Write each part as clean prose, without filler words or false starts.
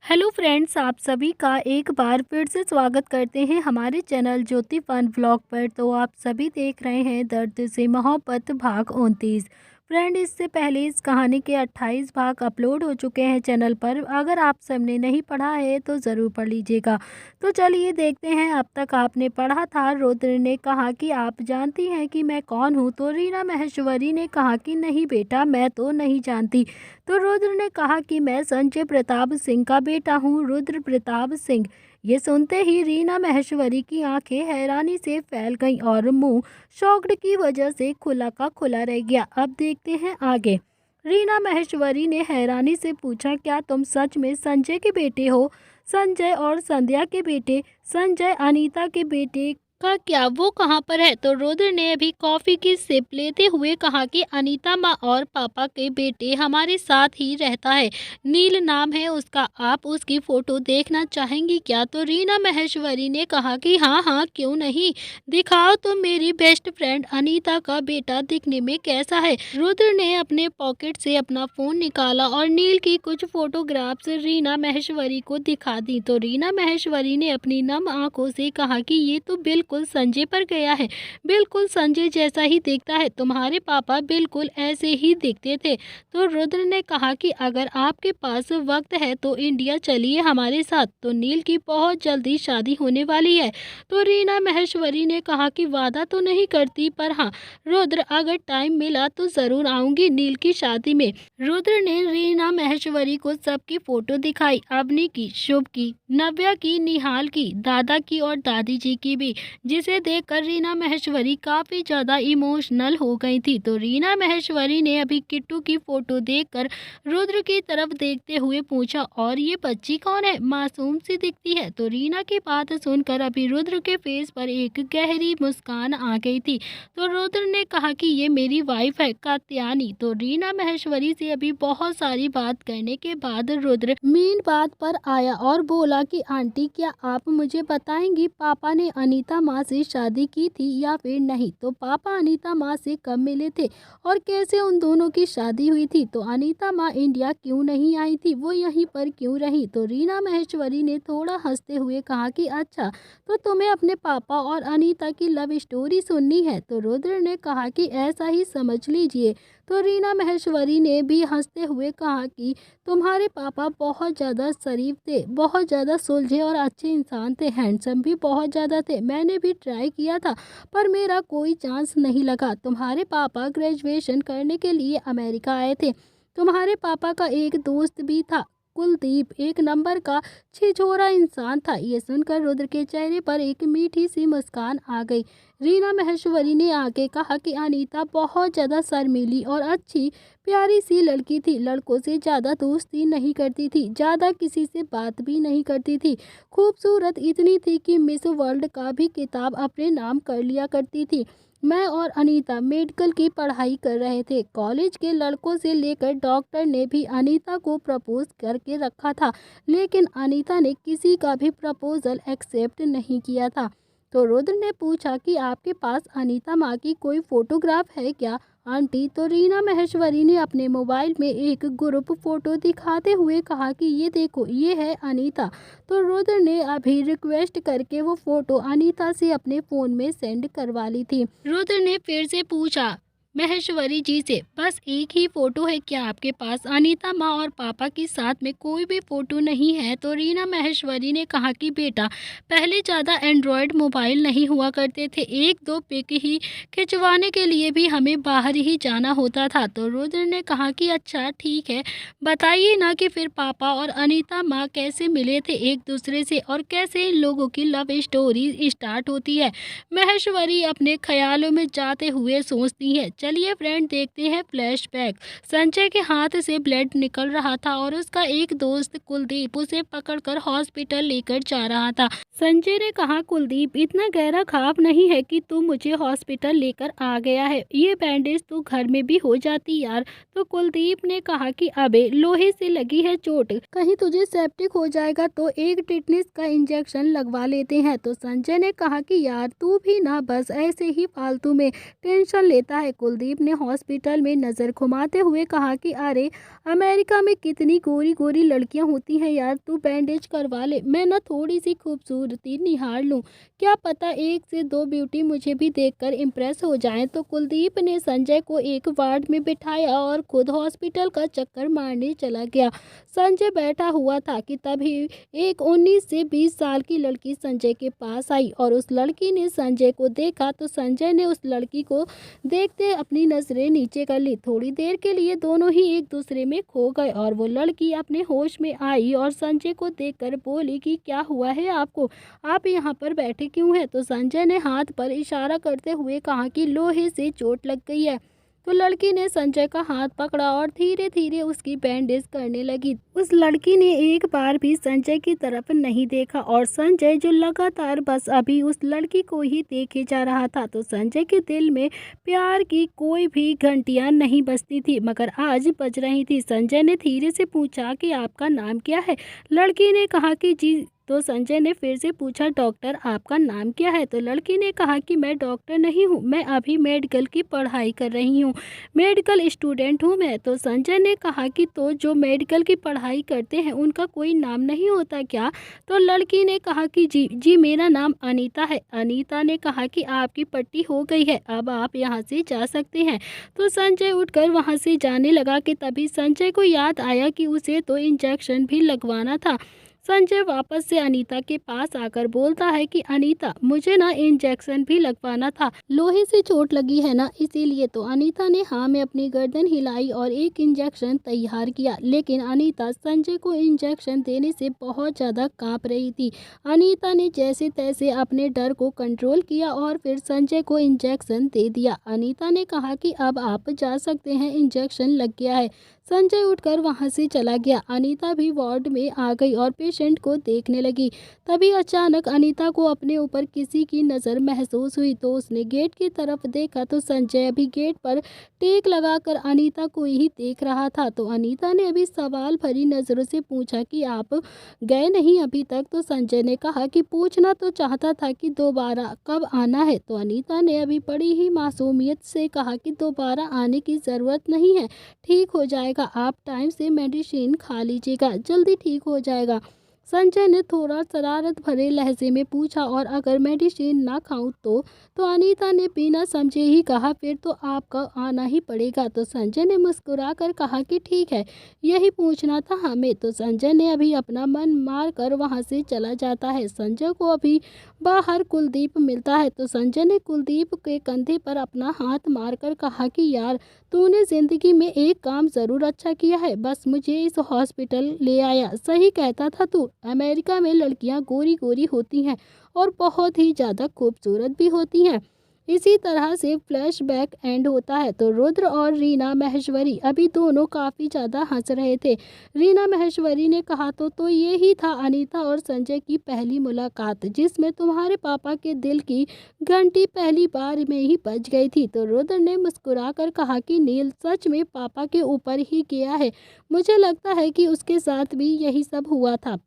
Hello friends, आप सभी का एक बार फिर से स्वागत करते हैं हमारे चैनल ज्योति फन व्लॉग पर। तो आप सभी देख रहे हैं दर्द से मोहब्बत भाग 29। फ्रेंड, इससे पहले इस कहानी के 28 भाग अपलोड हो चुके हैं चैनल पर। अगर आप सबने नहीं पढ़ा है तो ज़रूर पढ़ लीजिएगा। तो चलिए देखते हैं। अब तक आपने पढ़ा था, रुद्र ने कहा कि आप जानती हैं कि मैं कौन हूँ। तो रीना महेश्वरी ने कहा कि नहीं बेटा, मैं तो नहीं जानती। तो रुद्र ने कहा कि मैं संजय प्रताप सिंह का बेटा हूँ, रुद्र प्रताप सिंह। ये सुनते ही रीना महेश्वरी की आंखें हैरानी से फैल गईं और मुंह शॉक्ड की वजह से खुला का खुला रह गया। अब देखते हैं आगे। रीना महेश्वरी ने हैरानी से पूछा, क्या तुम सच में संजय के बेटे हो? संजय और संध्या के बेटे? संजय अनीता के बेटे का क्या? वो कहाँ पर है? तो रुद्र ने अभी कॉफी की सिप लेते हुए कहा कि अनीता माँ और पापा के बेटे हमारे साथ ही रहता है, नील नाम है उसका। आप उसकी फोटो देखना चाहेंगी क्या? तो रीना महेश्वरी ने कहा कि हाँ हाँ, क्यों नहीं, दिखाओ। तो मेरी बेस्ट फ्रेंड अनीता का बेटा दिखने में कैसा है? रुद्र ने अपने पॉकेट से अपना फोन निकाला और नील की कुछ फोटोग्राफ्स रीना महेश्वरी को दिखा दी। तो रीना महेश्वरी ने अपनी नम आंखों से कहा कि ये तो बिल्कुल संजय पर गया है, बिल्कुल संजय जैसा ही दिखता है। तुम्हारे पापा बिल्कुल ऐसे ही दिखते थे। तो रुद्र ने कहा कि अगर आपके पास वक्त है तो इंडिया चलिए हमारे साथ। तो नील की बहुत जल्दी शादी होने वाली है। तो रीना महेश्वरी ने कहा कि वादा तो नहीं करती, पर हाँ रुद्र, अगर टाइम मिला तो जरूर आऊंगी नील की शादी में। रुद्र ने रीना महेश्वरी को सबकी फोटो दिखाई, अवनी की, शुभ की, नव्या की, निहाल की, दादा की और दादी जी की भी, जिसे देखकर रीना महेश्वरी काफी ज्यादा इमोशनल हो गई थी। तो रीना महेश्वरी ने अभी किट्टू की फोटो देखकर रुद्र की तरफ देखते हुए पूछा, और ये बच्ची कौन है? मासूम सी दिखती है। तो रीना की बात सुनकर अभी रुद्र के फेस पर एक गहरी मुस्कान आ गई थी। तो रुद्र ने कहा कि ये मेरी वाइफ है, कात्यायनी। तो रीना महेश्वरी से अभी बहुत सारी बात करने के बाद रुद्र मेन बात पर आया और बोला कि आंटी, क्या आप मुझे बताएंगी पापा ने अनीता माँ से शादी की थी या फिर नहीं? तो पापा अनीता माँ से कब मिले थे और कैसे उन दोनों की शादी हुई थी? तो अनीता माँ इंडिया क्यों नहीं आई थी, वो यहीं पर क्यों रही? तो रीना महेश्वरी ने थोड़ा हंसते हुए कहा कि अच्छा, तो तुम्हें अपने पापा और अनीता की लव स्टोरी सुननी है? तो रुद्र ने कहा कि ऐसा ही समझ लीजिए। तो रीना महेश्वरी ने भी हंसते हुए कहा कि तुम्हारे पापा बहुत ज़्यादा शरीफ थे, बहुत ज़्यादा सुलझे और अच्छे इंसान थे, हैंडसम भी बहुत ज़्यादा थे। मैंने भी ट्राई किया था पर मेरा कोई चांस नहीं लगा। तुम्हारे पापा ग्रेजुएशन करने के लिए अमेरिका आए थे। तुम्हारे पापा का एक दोस्त भी था, कुलदीप, एक नंबर का छिछोरा इंसान था। ये सुनकर रुद्र के चेहरे पर एक मीठी सी मुस्कान आ गई। रीना महेश्वरी ने आगे कहा कि अनीता बहुत ज़्यादा शर्मीली और अच्छी प्यारी सी लड़की थी, लड़कों से ज़्यादा दोस्ती नहीं करती थी, ज़्यादा किसी से बात भी नहीं करती थी। खूबसूरत इतनी थी कि मिस वर्ल्ड का भी किताब अपने नाम कर लिया करती थी। मैं और अनीता मेडिकल की पढ़ाई कर रहे थे। कॉलेज के लड़कों से लेकर डॉक्टर ने भी अनीता को प्रपोज करके रखा था, लेकिन अनीता ने किसी का भी प्रपोजल एक्सेप्ट नहीं किया था। तो रुद्र ने पूछा कि आपके पास अनीता माँ की कोई फोटोग्राफ है क्या आंटी? तो रीना महेश्वरी ने अपने मोबाइल में एक ग्रुप फोटो दिखाते हुए कहा कि ये देखो, ये है अनीता। तो रुद्र ने अभी रिक्वेस्ट करके वो फोटो अनीता से अपने फ़ोन में सेंड करवा ली थी। रुद्र ने फिर से पूछा महेश्वरी जी से, बस एक ही फोटो है क्या आपके पास? अनीता माँ और पापा के साथ में कोई भी फोटो नहीं है? तो रीना महेश्वरी ने कहा कि बेटा, पहले ज़्यादा एंड्रॉयड मोबाइल नहीं हुआ करते थे, एक दो पिक ही खिंचवाने के लिए भी हमें बाहर ही जाना होता था। तो रुद्र ने कहा कि अच्छा ठीक है, बताइए ना कि फिर पापा और अनीता माँ कैसे मिले थे एक दूसरे से और कैसे इन लोगों की लव स्टोरी स्टार्ट होती है? महेश्वरी अपने ख्यालों में जाते हुए सोचती है। चलिए फ्रेंड, देखते हैं फ्लैशबैक। संजय के हाथ से ब्लड निकल रहा था और उसका एक दोस्त कुलदीप उसे पकड़कर हॉस्पिटल लेकर जा रहा था। संजय ने कहा, कुलदीप, इतना गहरा घाव नहीं है कि तू मुझे हॉस्पिटल लेकर आ गया है, ये बैंडेज तो घर में भी हो जाती यार। तो कुलदीप ने कहा कि अबे, लोहे से लगी है चोट, कहीं तुझे सेप्टिक हो जाएगा तो एक टिटनेस का इंजेक्शन लगवा लेते हैं। तो संजय ने कहा कि यार तू भी ना बस ऐसे ही फालतू में टेंशन लेता है कुलदीप ने हॉस्पिटल में नज़र घुमाते हुए कहा कि अरे अमेरिका में कितनी गोरी गोरी लड़कियां होती हैं यार, तू बैंडेज करवा ले, मैं ना थोड़ी सी खूबसूरती निहार लूं, क्या पता एक से दो ब्यूटी मुझे भी देखकर इम्प्रेस हो जाएं। तो कुलदीप ने संजय को एक वार्ड में बिठाया और खुद हॉस्पिटल का चक्कर मारने चला गया। संजय बैठा हुआ था कि तभी एक 19 से 20 साल की लड़की संजय के पास आई और उस लड़की ने संजय को देखा तो संजय ने उस लड़की को देखते अपनी नजरें नीचे कर ली। थोड़ी देर के लिए दोनों ही एक दूसरे में खो गए और वो लड़की अपने होश में आई और संजय को देखकर बोली कि क्या हुआ है आपको, आप यहाँ पर बैठे क्यों हैं। तो संजय ने हाथ पर इशारा करते हुए कहा कि लोहे से चोट लग गई है। तो लड़की ने संजय का हाथ पकड़ा और धीरे धीरे उसकी बैंडेज करने लगी। उस लड़की ने एक बार भी संजय की तरफ नहीं देखा और संजय जो लगातार बस अभी उस लड़की को ही देखे जा रहा था। तो संजय के दिल में प्यार की कोई भी घंटियां नहीं बजती थी मगर आज बज रही थी। संजय ने धीरे से पूछा कि आपका नाम क्या है। लड़की ने कहा कि जी। तो संजय ने फिर से पूछा डॉक्टर आपका नाम क्या है। तो लड़की ने कहा कि मैं डॉक्टर नहीं हूँ, मैं अभी मेडिकल की पढ़ाई कर रही हूँ, मेडिकल स्टूडेंट हूँ मैं। तो संजय ने कहा कि तो जो मेडिकल की पढ़ाई करते हैं उनका कोई नाम नहीं होता क्या। तो लड़की ने कहा कि जी जी मेरा नाम अनीता है। अनीता ने कहा कि आपकी पट्टी हो गई है, अब आप यहाँ से जा सकते हैं। तो संजय उठकर वहाँ से जाने लगा कि तभी संजय को याद आया कि उसे तो इंजेक्शन भी लगवाना था। संजय वापस से अनीता के पास आकर बोलता है कि अनीता मुझे ना इंजेक्शन भी लगवाना था, लोहे से चोट लगी है ना इसीलिए। तो अनीता ने हाँ में अपनी गर्दन हिलाई और एक इंजेक्शन तैयार किया, लेकिन अनीता संजय को इंजेक्शन देने से बहुत ज़्यादा कांप रही थी। अनीता ने जैसे तैसे अपने डर को कंट्रोल किया और फिर संजय को इंजेक्शन दे दिया। अनीता ने कहा कि अब आप जा सकते हैं, इंजेक्शन लग गया है। संजय उठकर वहां से चला गया। अनीता भी वार्ड में आ गई और पेशेंट को देखने लगी। तभी अचानक अनीता को अपने ऊपर किसी की नज़र महसूस हुई तो उसने गेट की तरफ देखा तो संजय अभी गेट पर टेक लगाकर अनीता को ही देख रहा था। तो अनीता ने अभी सवाल भरी नज़रों से पूछा कि आप गए नहीं अभी तक। तो संजय ने कहा कि पूछना तो चाहता था कि दोबारा कब आना है। तो अनीता ने अभी बड़ी ही मासूमियत से कहा कि दोबारा आने की ज़रूरत नहीं है, ठीक हो जाएगा, आप टाइम से मेडिसिन खा लीजिएगा, जल्दी ठीक हो जाएगा। संजय ने थोड़ा शरारत भरे लहजे में पूछा और अगर मेडिसिन ना खाऊं तो अनीता ने बिना समझे ही कहा फिर तो आपका आना ही पड़ेगा। तो संजय ने मुस्कुराकर कहा कि ठीक है, यही पूछना था हमें। तो संजय ने अभी अपना मन मार कर वहाँ से चला जाता है। संजय को अभी बाहर कुलदीप मिलता है तो संजय ने कुलदीप के कंधे पर अपना हाथ मारकर कहा कि यार तूने जिंदगी में एक काम ज़रूर अच्छा किया है, बस मुझे इस हॉस्पिटल ले आया। सही कहता था तू, अमेरिका में लड़कियां गोरी गोरी होती हैं और बहुत ही ज़्यादा खूबसूरत भी होती हैं। इसी तरह से फ्लैशबैक एंड होता है। तो रुद्र और रीना महेश्वरी अभी दोनों काफ़ी ज़्यादा हंस रहे थे। रीना महेश्वरी ने कहा तो ये ही था अनीता और संजय की पहली मुलाकात जिसमें तुम्हारे पापा के दिल की घंटी पहली बार में ही बज गई थी। तो रुद्र ने मुस्कुराकर कहा कि नील सच में पापा के ऊपर ही गया है, मुझे लगता है कि उसके साथ भी यही सब हुआ था।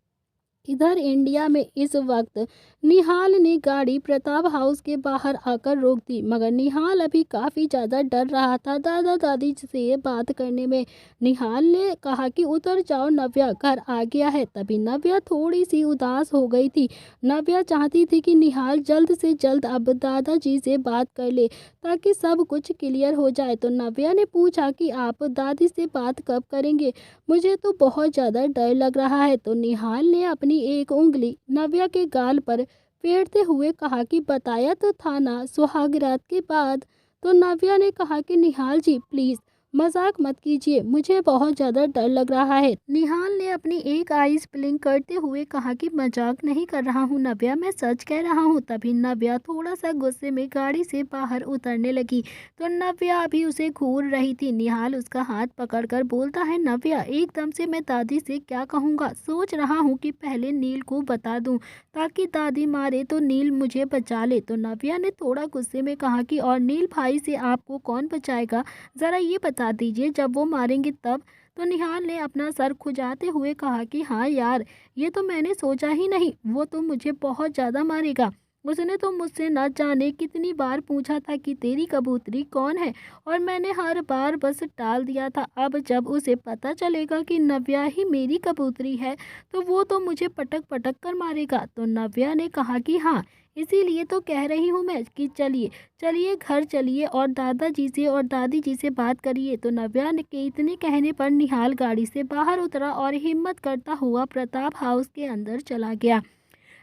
इधर इंडिया में इस वक्त निहाल ने गाड़ी प्रताप हाउस के बाहर आकर रोक दी मगर निहाल अभी काफ़ी ज़्यादा डर रहा था दादा दादी से बात करने में। निहाल ने कहा कि उतर जाओ, नव्या घर आ गया है। तभी नव्या थोड़ी सी उदास हो गई थी। नव्या चाहती थी कि निहाल जल्द से जल्द अब दादाजी से बात कर ले ताकि सब कुछ क्लियर हो जाए। तो नव्या ने पूछा कि आप दादी से बात कब करेंगे, मुझे तो बहुत ज़्यादा डर लग रहा है। तो निहाल ने अपनी एक उंगली नव्या के गाल पर फेरते हुए कहा कि बताया तो था ना सुहागरात के बाद। तो नव्या ने कहा कि निहाल जी प्लीज़ मजाक मत कीजिए, मुझे बहुत ज़्यादा डर लग रहा है। निहाल ने अपनी एक आईज ब्लिंक करते हुए कहा कि मजाक नहीं कर रहा हूँ नव्या, मैं सच कह रहा हूँ। तभी नव्या थोड़ा सा गुस्से में गाड़ी से बाहर उतरने लगी तो नव्या अभी उसे घूर रही थी। निहाल उसका हाथ पकड़कर बोलता है नव्या एकदम से मैं दादी से क्या कहूँगा, सोच रहा हूँ कि पहले नील को बता दूँ ताकि दादी मारे तो नील मुझे बचा ले। तो नव्या ने थोड़ा गुस्से में कहा कि और नील भाई से आपको कौन बचाएगा, ज़रा ये बता दीजिए, जब वो मारेंगे तब। तो निहाल ने अपना सर खुजाते हुए कहा कि हाँ यार, ये तो मैंने सोचा ही नहीं, वो तो मुझे बहुत ज़्यादा मारेगा। उसने तो मुझसे न जाने कितनी बार पूछा था कि तेरी कबूतरी कौन है, और मैंने हर बार बस टाल दिया था। अब जब उसे पता चलेगा कि नव्या ही मेरी कबूतरी है, तो वो तो मुझे पटक पटक कर मारेगा। तो नव्या ने कहा कि हाँ, इसीलिए तो कह रही हूँ मैं कि चलिए चलिए घर चलिए और दादाजी से और दादी जी से बात करिए। तो नव्या ने के इतने कहने पर निहाल गाड़ी से बाहर उतरा और हिम्मत करता हुआ प्रताप हाउस के अंदर चला गया।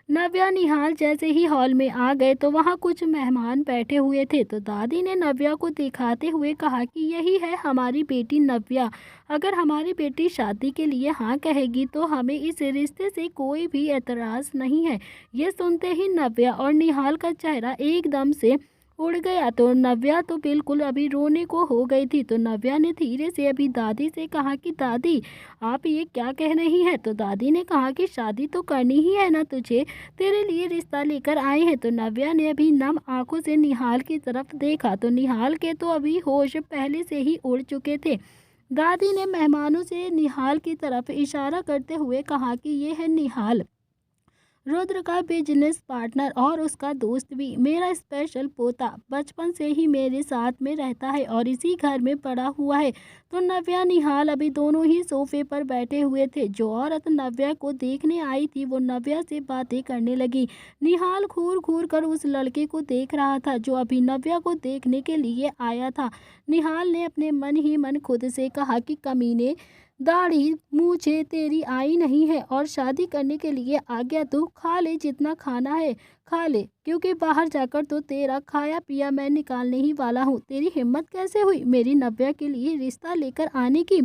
नव्या निहाल जैसे ही हॉल में आ गए तो वहाँ कुछ मेहमान बैठे हुए थे। तो दादी ने नव्या को दिखाते हुए कहा कि यही है हमारी बेटी नव्या। अगर हमारी बेटी शादी के लिए हाँ कहेगी तो हमें इस रिश्ते से कोई भी एतराज़ नहीं है। ये सुनते ही नव्या और निहाल का चेहरा एकदम से उड़ गया। तो नव्या तो बिल्कुल अभी रोने को हो गई थी। तो नव्या ने धीरे से अभी दादी से कहा कि दादी, आप ये क्या कह रही हैं? तो दादी ने कहा कि शादी तो करनी ही है ना तुझे, तेरे लिए रिश्ता लेकर आए हैं। तो नव्या ने अभी नम आंखों से निहाल की तरफ देखा। तो निहाल के तो अभी होश पहले से ही उड़ चुके थे। दादी ने मेहमानों से निहाल की तरफ इशारा करते हुए कहा कि ये है निहाल, रुद्र का बिजनेस पार्टनर और उसका दोस्त भी, मेरा स्पेशल पोता, बचपन से ही मेरे साथ में रहता है और इसी घर में पड़ा हुआ है। तो नव्या निहाल अभी दोनों ही सोफे पर बैठे हुए थे। जो औरत नव्या को देखने आई थी वो नव्या से बातें करने लगी। निहाल घूर घूर कर उस लड़के को देख रहा था जो अभी नव्या को देखने के लिए आया था। निहाल ने अपने मन ही मन खुद से कहा कि कमीने, दाढ़ी मूछें तेरी आई नहीं है और शादी करने के लिए आ गया तू, खा ले जितना खाना है खा ले, क्योंकि बाहर जाकर तो तेरा खाया पिया मैं निकालने ही वाला हूँ। तेरी हिम्मत कैसे हुई मेरी नव्या के लिए रिश्ता लेकर आने की?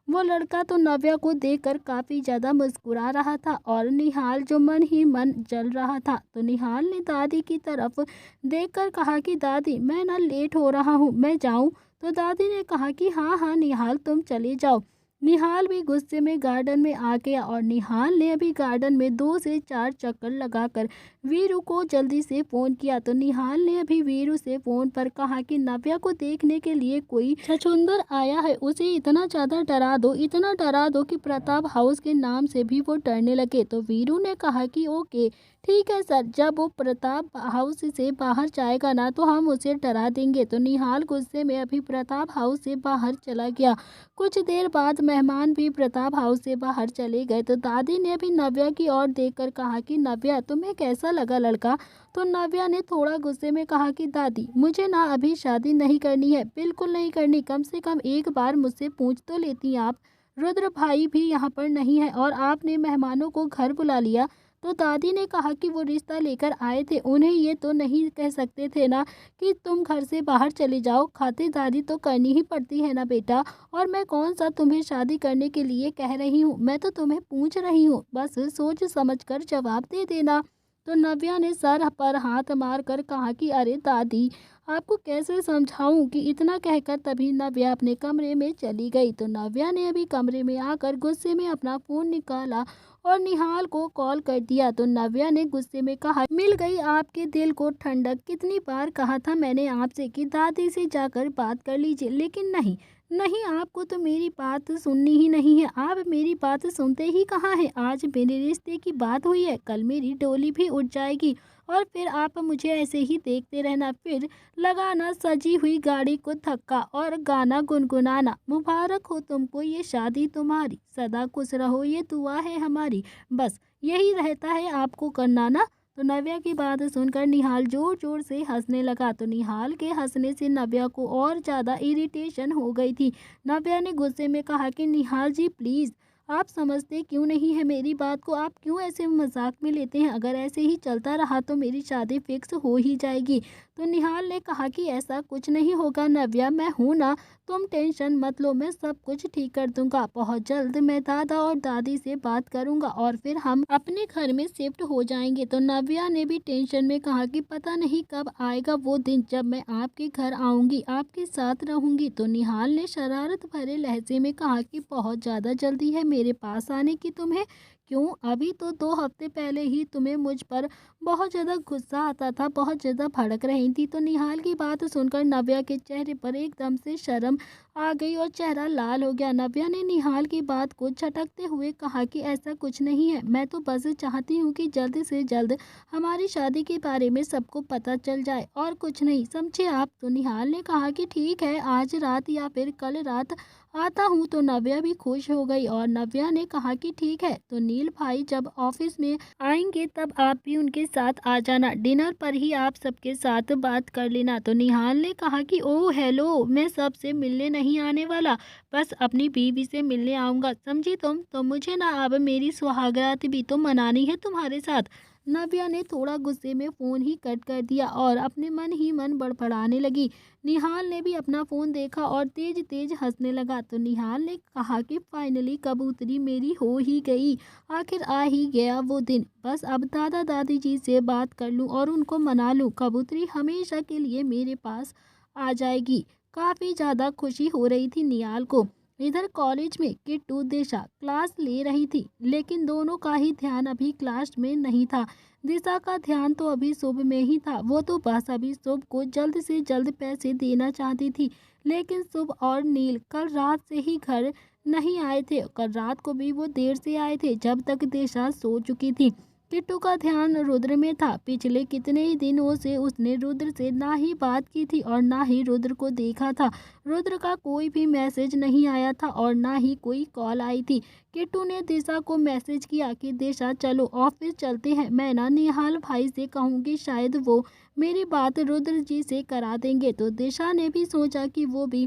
वो लड़का तो नव्या को देखकर काफ़ी ज़्यादा मुस्कुरा रहा था और निहाल जो मन ही मन जल रहा था। तो निहाल ने दादी की तरफ देखकर कहा कि दादी, मैं ना लेट हो रहा हूँ, मैं जाऊँ? तो दादी ने कहा कि हाँ हाँ निहाल, तुम चले जाओ। निहाल भी गुस्से में गार्डन में आ गया और निहाल ने अभी गार्डन में 2 से 4 चक्कर लगाकर वीरू को जल्दी से फ़ोन किया। तो निहाल ने अभी वीरू से फ़ोन पर कहा कि नव्या को देखने के लिए कोई छछूंदर आया है, उसे इतना ज़्यादा डरा दो कि प्रताप हाउस के नाम से भी वो डरने लगे। तो वीरू ने कहा कि ओके ठीक है सर, जब वो प्रताप हाउस से बाहर जाएगा ना तो हम उसे डरा देंगे। तो निहाल गुस्से में अभी प्रताप हाउस से बाहर चला गया। कुछ देर बाद मेहमान भी प्रताप हाउस से बाहर चले गए। तो दादी ने अभी नव्या की ओर देखकर कहा कि नव्या, तुम्हें कैसा लगा लड़का? तो नव्या ने थोड़ा गुस्से में कहा कि दादी, मुझे ना अभी शादी नहीं करनी है, बिल्कुल नहीं करनी। कम से कम एक बार मुझसे पूछ तो लेती आप। रुद्र भाई भी यहाँ पर नहीं है और आपने मेहमानों को घर बुला लिया। तो दादी ने कहा कि वो रिश्ता लेकर आए थे, उन्हें ये तो नहीं कह सकते थे ना कि तुम घर से बाहर चले जाओ। खातिरदारी तो करनी ही पड़ती है ना बेटा। और मैं कौन सा तुम्हें शादी करने के लिए कह रही हूँ, मैं तो तुम्हें पूछ रही हूँ, बस सोच समझ कर जवाब दे देना। तो नव्या ने सर पर हाथ मार कर कहा कि अरे दादी, आपको कैसे समझाऊं कि इतना कहकर तभी नव्या अपने कमरे में चली गई। तो नव्या ने अभी कमरे में आकर गुस्से में अपना फ़ोन निकाला और निहाल को कॉल कर दिया। तो नव्या ने गुस्से में कहा, मिल गई आपके दिल को ठंडक। कितनी बार कहा था मैंने आपसे कि दादी से जाकर बात कर लीजिए, लेकिन नहीं नहीं, आपको तो मेरी बात सुननी ही नहीं है। आप मेरी बात सुनते ही कहाँ हैं? आज मेरे रिश्ते की बात हुई है, कल मेरी डोली भी उठ जाएगी और फिर आप मुझे ऐसे ही देखते रहना, फिर लगाना सजी हुई गाड़ी को धक्का और गाना गुनगुनाना, मुबारक हो तुमको ये शादी तुम्हारी, सदा खुश रहो ये दुआ है हमारी। बस यही रहता है आपको करना ना। तो नव्या की बात सुनकर निहाल जोर जोर से हंसने लगा। तो निहाल के हंसने से नव्या को और ज़्यादा इरिटेशन हो गई थी। नव्या ने गुस्से में कहा कि निहाल जी प्लीज़, आप समझते क्यों नहीं है मेरी बात को? आप क्यों ऐसे मजाक में लेते हैं? अगर ऐसे ही चलता रहा तो मेरी शादी फिक्स हो ही जाएगी। तो निहाल ने कहा कि ऐसा कुछ नहीं होगा नव्या, मैं हूँ ना, तुम टेंशन मत लो, मैं सब कुछ ठीक कर दूंगा। बहुत जल्द मैं दादा और दादी से बात करूंगा और फिर हम अपने घर में शिफ्ट हो जाएंगे। तो नव्या ने भी टेंशन में कहा कि पता नहीं कब आएगा वो दिन जब मैं आपके घर आऊंगी, आपके साथ रहूंगी। तो निहाल ने शरारत भरे लहजे में कहा कि बहुत ज़्यादा जल्दी है मेरे पास आने की तुम्हें? क्यों? अभी तो 2 हफ्ते पहले ही तुम्हें मुझ पर बहुत ज़्यादा गुस्सा आता था, बहुत ज़्यादा भड़क रही थी। तो निहाल की बात सुनकर नव्या के चेहरे पर एकदम से शर्म आ गई और चेहरा लाल हो गया। नव्या ने निहाल की बात को झटकते हुए कहा कि ऐसा कुछ नहीं है, मैं तो बस चाहती हूँ कि जल्द से जल्द हमारी शादी के बारे में सबको पता चल जाए और कुछ नहीं, समझे आप? तो निहाल ने कहा कि ठीक है, आज रात या फिर कल रात आता हूँ। तो नव्या भी खुश हो गई और नव्या ने कहा कि ठीक है, तो नील भाई जब ऑफिस में आएंगे तब आप भी उनके साथ आ जाना, डिनर पर ही आप सबके साथ बात कर लेना। तो निहाल ने कहा कि ओह हेलो, मैं सबसे मिलने नहीं आने वाला, बस अपनी बीवी से मिलने आऊँगा, समझी तुम? तो मुझे ना अब मेरी सुहागरात भी तो मनानी है तुम्हारे साथ। नव्या ने थोड़ा गुस्से में फ़ोन ही कट कर दिया और अपने मन ही मन बड़बड़ाने लगी। निहाल ने भी अपना फ़ोन देखा और तेज तेज हंसने लगा। तो निहाल ने कहा कि फाइनली कबूतरी मेरी हो ही गई, आखिर आ ही गया वो दिन, बस अब दादा दादी जी से बात कर लूं और उनको मना लूं, कबूतरी हमेशा के लिए मेरे पास आ जाएगी। काफ़ी ज़्यादा खुशी हो रही थी निहाल को। इधर कॉलेज में किट्टू दिशा क्लास ले रही थी, लेकिन दोनों का ही ध्यान अभी क्लास में नहीं था। दिशा का ध्यान तो अभी शुभ में ही था, वो तो बस अभी शुभ को जल्द से जल्द पैसे देना चाहती थी। लेकिन शुभ और नील कल रात से ही घर नहीं आए थे, कल रात को भी वो देर से आए थे, जब तक दिशा सो चुकी थी। किट्टू का ध्यान रुद्र में था। पिछले कितने ही दिनों से उसने रुद्र से ना ही बात की थी और ना ही रुद्र को देखा था। रुद्र का कोई भी मैसेज नहीं आया था और ना ही कोई कॉल आई थी। किट्टू ने दिशा को मैसेज किया कि दिशा चलो ऑफिस चलते हैं, मैं ना निहाल भाई से कहूँगी, शायद वो मेरी बात रुद्र जी से करा देंगे। तो दिशा ने भी सोचा कि वो भी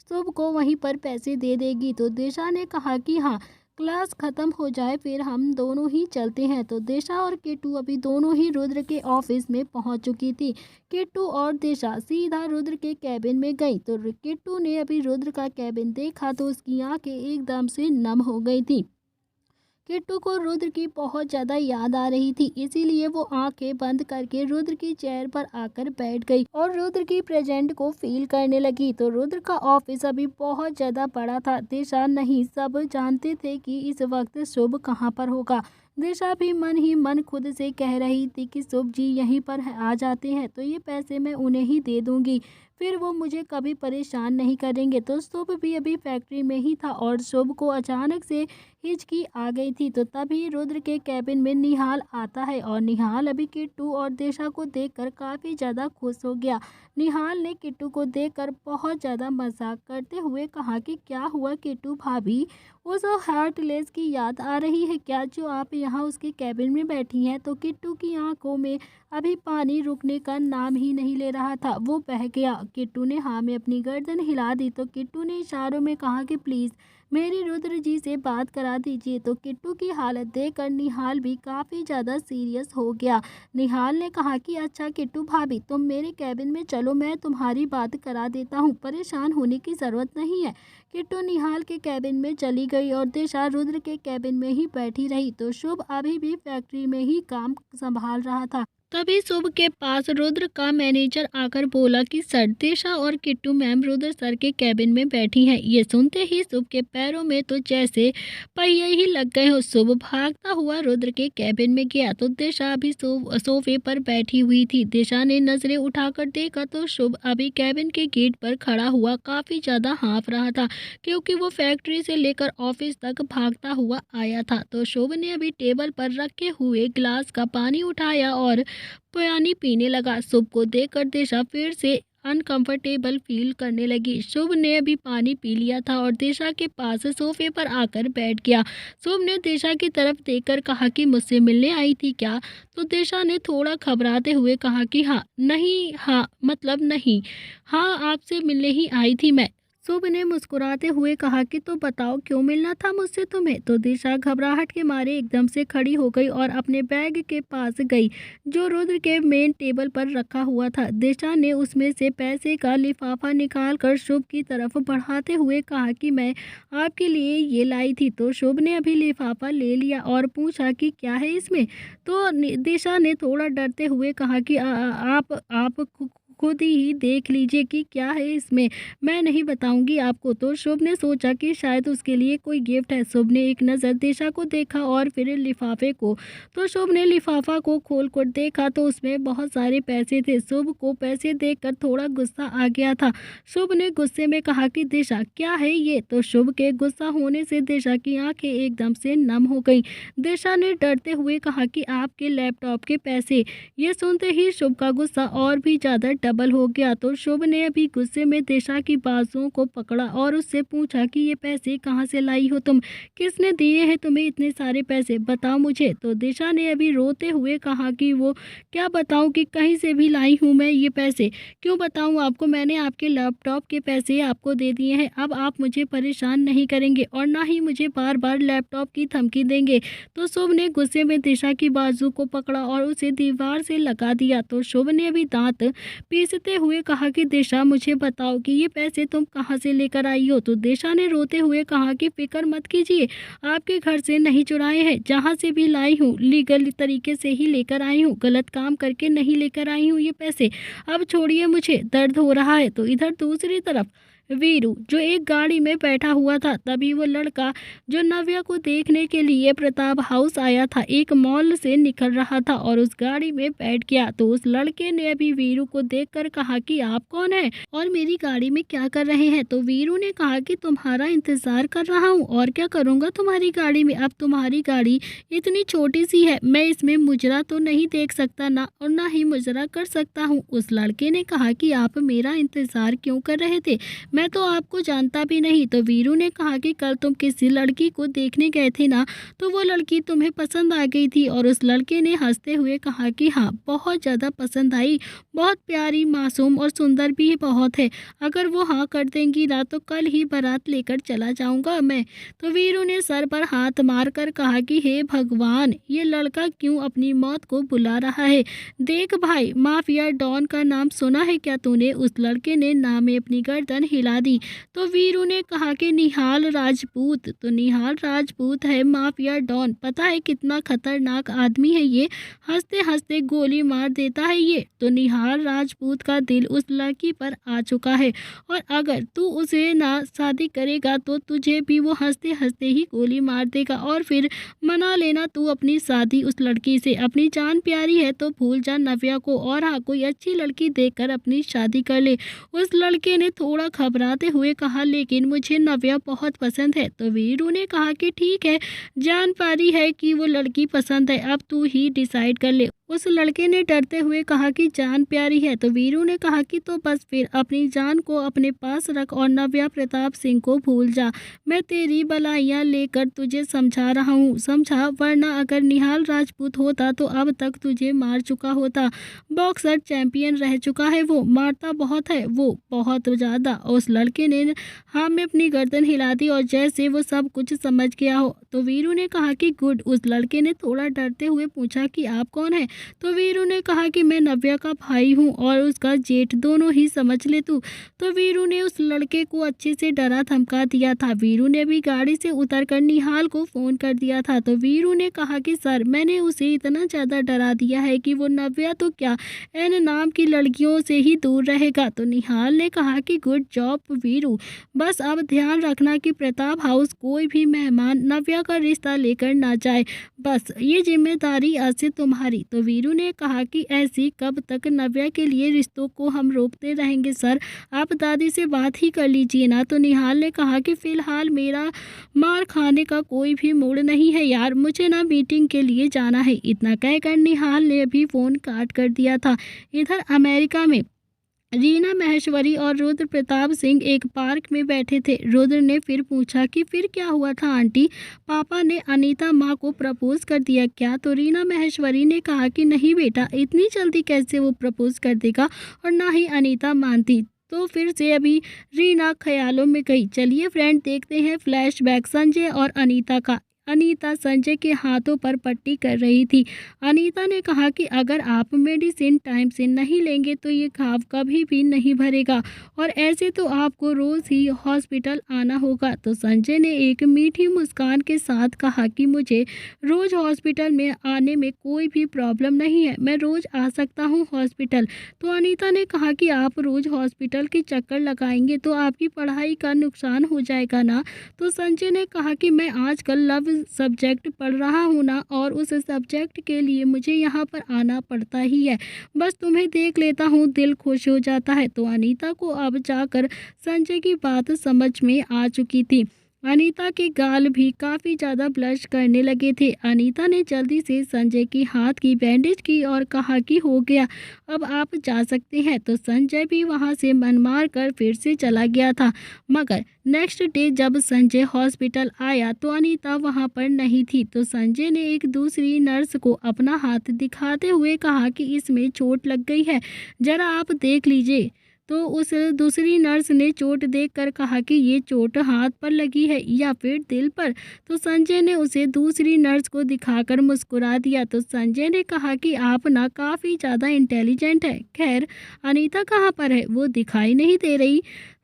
शुभ को वहीं पर पैसे दे देगी। तो दिशा ने कहा कि हाँ, क्लास खत्म हो जाए फिर हम दोनों ही चलते हैं। तो दिशा और किट्टू अभी दोनों ही रुद्र के ऑफिस में पहुंच चुकी थी। किट्टू और दिशा सीधा रुद्र के कैबिन में गई। तो किट्टू ने अभी रुद्र का कैबिन देखा तो उसकी आंखें एकदम से नम हो गई थी। किट्टू को रुद्र की बहुत ज़्यादा याद आ रही थी, इसीलिए वो आंखें बंद करके रुद्र की चेयर पर आकर बैठ गई और रुद्र की प्रेजेंट को फील करने लगी। तो रुद्र का ऑफिस अभी बहुत ज़्यादा बड़ा था। दिशा नहीं, सब जानते थे कि इस वक्त शुभ कहाँ पर होगा। दिशा भी मन ही मन खुद से कह रही थी कि शुभ जी यहीं पर आ जाते हैं तो ये पैसे मैं उन्हें ही दे दूंगी, फिर वो मुझे कभी परेशान नहीं करेंगे। तो शुभ भी अभी फैक्ट्री में ही था और शुभ को अचानक से हिचकी आ गई थी। तो तभी रुद्र के कैबिन में निहाल आता है और निहाल अभी किट्टू और दिशा को देखकर काफ़ी ज़्यादा खुश हो गया। निहाल ने किट्टू को देखकर बहुत ज़्यादा मजाक करते हुए कहा कि क्या हुआ किट्टू भाभी, उस हार्टलेस की याद आ रही है क्या जो आप यहाँ उसके कैबिन में बैठी हैं? तो किट्टू की आंखों में अभी पानी रुकने का नाम ही नहीं ले रहा था, वो बह गया। किट्टू ने हाँ में अपनी गर्दन हिला दी। तो किट्टू ने इशारों में कहा कि प्लीज़ मेरी रुद्र जी से बात करा दीजिए। तो किट्टू की हालत देखकर निहाल भी काफ़ी ज़्यादा सीरियस हो गया। निहाल ने कहा कि अच्छा किट्टू भाभी, तुम मेरे कैबिन में चलो, मैं तुम्हारी बात करा देता हूँ, परेशान होने की ज़रूरत नहीं है। किट्टू निहाल के कैबिन में चली गई और दिशा रुद्र के कैबिन में ही बैठी रही। तो शुभ अभी भी फैक्ट्री में ही काम संभाल रहा था। तभी शुभ के पास रुद्र का मैनेजर आकर बोला कि सर, दिशा और किट्टू मैम रुद्र सर के कैबिन में बैठी हैं। ये सुनते ही शुभ के पैरों में तो जैसे पहिए ही लग गए हो। शुभ भागता हुआ रुद्र के कैबिन में गया तो दिशा अभी सोफे पर बैठी हुई थी। दिशा ने नजरें उठाकर देखा तो शुभ अभी कैबिन के गेट पर खड़ा हुआ काफी ज्यादा हाँफ रहा था, क्योंकि वो फैक्ट्री से लेकर ऑफिस तक भागता हुआ आया था। तो शुभ ने अभी टेबल पर रखे हुए गिलास का पानी उठाया और पानी पीने लगा। शुभ को देखकर दिशा फिर से अनकंफर्टेबल फील करने लगी। शुभ ने अभी पानी पी लिया था और दिशा के पास सोफे पर आकर बैठ गया। शुभ ने दिशा की तरफ देखकर कहा कि मुझसे मिलने आई थी क्या? तो दिशा ने थोड़ा घबराते हुए कहा कि हाँ नहीं, हाँ मतलब नहीं, हाँ आपसे मिलने ही आई थी मैं। शुभ ने मुस्कुराते हुए कहा कि तो बताओ क्यों मिलना था मुझसे तुम्हें? तो दिशा घबराहट के मारे एकदम से खड़ी हो गई और अपने बैग के पास गई जो रुद्र के मेन टेबल पर रखा हुआ था। दिशा ने उसमें से पैसे का लिफाफा निकाल कर शुभ की तरफ बढ़ाते हुए कहा कि मैं आपके लिए ये लाई थी। तो शुभ ने अभी लिफाफा ले लिया और पूछा कि क्या है इसमें? तो दिशा ने थोड़ा डरते हुए कहा कि आप खुद ही देख लीजिए कि क्या है इसमें, मैं नहीं बताऊंगी आपको। तो शुभ ने सोचा कि शायद उसके लिए कोई गिफ्ट है। शुभ ने एक नज़र दिशा को देखा और फिर लिफाफे को। तो शुभ ने लिफाफा को खोल कर देखा तो उसमें बहुत सारे पैसे थे। शुभ को पैसे देखकर थोड़ा गुस्सा आ गया था। शुभ ने गुस्से में कहा कि दिशा क्या है ये। तो शुभ के गुस्सा होने से दिशा की आंखें एकदम से नम हो गई। दिशा ने डरते हुए कहा कि आपके लैपटॉप के पैसे। ये सुनते ही शुभ का गुस्सा और भी ज़्यादा डबल हो गया। तो शुभ ने अभी गुस्से में दिशा की बाजुओं को पकड़ा और उससे पूछा कि ये पैसे कहाँ से लाई हो तुम, किसने दिए हैं तुम्हें इतने सारे पैसे, बताओ मुझे। तो दिशा ने अभी रोते हुए कहा कि वो क्या बताऊं कि कहीं से भी लाई हूं मैं ये पैसे, क्यों बताऊं आपको, मैंने आपके लैपटॉप के पैसे आपको दे दिए हैं। अब आप मुझे परेशान नहीं करेंगे और ना ही मुझे बार बार लैपटॉप की धमकी देंगे। तो शुभ ने गुस्से में दिशा की बाजू को पकड़ा और उसे दीवार से लगा दिया। तो शुभ ने अभी दांत पीसते हुए कहा कि दिशा मुझे बताओ कि ये पैसे तुम कहाँ से लेकर आई हो। तो दिशा ने रोते हुए कहा कि फिक्र मत कीजिए, आपके घर से नहीं चुराए हैं, जहाँ से भी लाई हूँ लीगल तरीके से ही लेकर आई हूँ, गलत काम करके नहीं लेकर आई हूँ ये पैसे। अब छोड़िए, मुझे दर्द हो रहा है। तो इधर दूसरी तरफ वीरू जो एक गाड़ी में बैठा हुआ था, तभी वो लड़का जो नव्या को देखने के लिए प्रताप हाउस आया था एक मॉल से निकल रहा था और उस गाड़ी में बैठ गया। तो उस लड़के ने अभी वीरू को देखकर कहा कि आप कौन है और मेरी गाड़ी में क्या कर रहे हैं। तो वीरू ने कहा कि तुम्हारा इंतजार कर रहा हूँ, और क्या करूँगा तुम्हारी गाड़ी में, अब तुम्हारी गाड़ी इतनी छोटी सी है, मैं इसमें मुजरा तो नहीं देख सकता ना, और ना ही मुजरा कर सकता हूँ। उस लड़के ने कहा कि आप मेरा इंतजार क्यों कर रहे थे, मैं तो आपको जानता भी नहीं। तो वीरू ने कहा कि कल तुम किसी लड़की को देखने गए थे ना, तो वो लड़की तुम्हें पसंद आ गई थी। और उस लड़के ने हंसते हुए कहा कि हाँ, बहुत ज़्यादा पसंद आई, बहुत प्यारी, मासूम और सुंदर भी बहुत है। अगर वो हाँ कर देंगी ना तो कल ही बारात लेकर चला जाऊंगा मैं। तो वीरू ने सर पर हाथ मार कर कहा कि हे भगवान, ये लड़का क्यों अपनी मौत को बुला रहा है। देख भाई, माफिया डॉन का नाम सुना है क्या तूने। उस लड़के ने नाम में अपनी गर्दन हिला दी। तो वीरू ने कहा कि निहाल राजपूत। तो निहाल राजपूत है माफिया डॉन, पता है कितना खतरनाक आदमी है ये, हंसते हंसते गोली मार देता है ये। तो निहाल राजपूत का दिल उस लड़की पर आ चुका है, और अगर तू उसे ना शादी करेगा तो तुझे भी वो हंसते हंसते ही गोली मार देगा, और फिर मना लेना तू अपनी शादी उस लड़की से। अपनी जान प्यारी है तो भूल जा नव्या को, और हाँ, कोई अच्छी लड़की देखकर अपनी शादी कर ले। उस लड़के ने थोड़ा घबराते हुए कहा, लेकिन मुझे नव्या बहुत पसंद है। तो वीरू ने कहा कि ठीक है, जान पा रही है कि वो लड़की पसंद है, अब तू ही डिसाइड कर ले। उस लड़के ने डरते हुए कहा कि जान प्यारी है। तो वीरू ने कहा कि तो बस फिर अपनी जान को अपने पास रख और नव्या प्रताप सिंह को भूल जा। मैं तेरी भलाइयाँ लेकर तुझे समझा रहा हूँ, समझा, वरना अगर निहाल राजपूत होता तो अब तक तुझे मार चुका होता। बॉक्सर चैंपियन रह चुका है वो, मारता बहुत है वो, बहुत ज़्यादा। उस लड़के ने हाँ में अपनी गर्दन हिला दी और जैसे वो सब कुछ समझ गया हो। तो वीरू ने कहा कि गुड। उस लड़के ने थोड़ा डरते हुए पूछा कि आप कौन है। तो वीरू ने कहा कि मैं नव्या का भाई हूँ और उसका जेठ, दोनों ही समझ ले तू। तो वीरू ने उस लड़के को अच्छे से डरा धमका दिया था। वीरू ने भी गाड़ी से उतरकर निहाल को फ़ोन कर दिया था। तो वीरू ने कहा कि सर, मैंने उसे इतना ज़्यादा डरा दिया है कि वो नव्या तो क्या, एन नाम की लड़कियों से ही दूर रहेगा। तो निहाल ने कहा कि गुड जॉब वीरू, बस अब ध्यान रखना कि प्रताप हाउस कोई भी मेहमान नव्या का रिश्ता लेकर ना जाए, बस ये जिम्मेदारी आज से तुम्हारी। तो वीरू ने कहा कि ऐसी कब तक नव्या के लिए रिश्तों को हम रोकते रहेंगे सर, आप दादी से बात ही कर लीजिए ना। तो निहाल ने कहा कि फिलहाल मेरा मार खाने का कोई भी मूड नहीं है यार, मुझे ना मीटिंग के लिए जाना है। इतना कहकर निहाल ने भी फ़ोन काट कर दिया था। इधर अमेरिका में रीना महेश्वरी और रुद्र प्रताप सिंह एक पार्क में बैठे थे। रुद्र ने फिर पूछा कि फिर क्या हुआ था आंटी, पापा ने अनीता माँ को प्रपोज कर दिया क्या। तो रीना महेश्वरी ने कहा कि नहीं बेटा, इतनी जल्दी कैसे वो प्रपोज कर देगा, और ना ही अनीता मानती। तो फिर से अभी रीना ख्यालों में गई। चलिए फ्रेंड, देखते हैं फ्लैशबैक संजय और अनीता का। अनीता संजय के हाथों पर पट्टी कर रही थी। अनीता ने कहा कि अगर आप मेडिसिन टाइम से नहीं लेंगे तो ये घाव कभी भी नहीं भरेगा और ऐसे तो आपको रोज़ ही हॉस्पिटल आना होगा। तो संजय ने एक मीठी मुस्कान के साथ कहा कि मुझे रोज़ हॉस्पिटल में आने में कोई भी प्रॉब्लम नहीं है, मैं रोज़ आ सकता हूँ हॉस्पिटल। तो अनीता ने कहा कि आप रोज़ हॉस्पिटल के चक्कर लगाएंगे तो आपकी पढ़ाई का नुकसान हो जाएगा ना। तो संजय ने कहा कि मैं आजकल लव सब्जेक्ट पढ़ रहा हूँ ना, और उस सब्जेक्ट के लिए मुझे यहाँ पर आना पड़ता ही है। बस तुम्हें देख लेता हूँ दिल खुश हो जाता है। तो अनीता को अब जाकर संजय की बात समझ में आ चुकी थी। अनीता के गाल भी काफ़ी ज़्यादा ब्लश करने लगे थे। अनीता ने जल्दी से संजय की हाथ की बैंडेज की और कहा कि हो गया, अब आप जा सकते हैं। तो संजय भी वहां से मन मार कर फिर से चला गया था। मगर नेक्स्ट डे जब संजय हॉस्पिटल आया तो अनीता वहां पर नहीं थी। तो संजय ने एक दूसरी नर्स को अपना हाथ दिखाते हुए कहा कि इसमें चोट लग गई है, ज़रा आप देख लीजिए। तो उस दूसरी नर्स ने चोट देखकर कहा कि ये चोट हाथ पर लगी है या फिर दिल पर। तो संजय ने उसे दूसरी नर्स को दिखाकर मुस्कुरा दिया। तो संजय ने कहा कि आप ना काफ़ी ज़्यादा इंटेलिजेंट है। खैर, अनीता कहाँ पर है, वो दिखाई नहीं दे रही,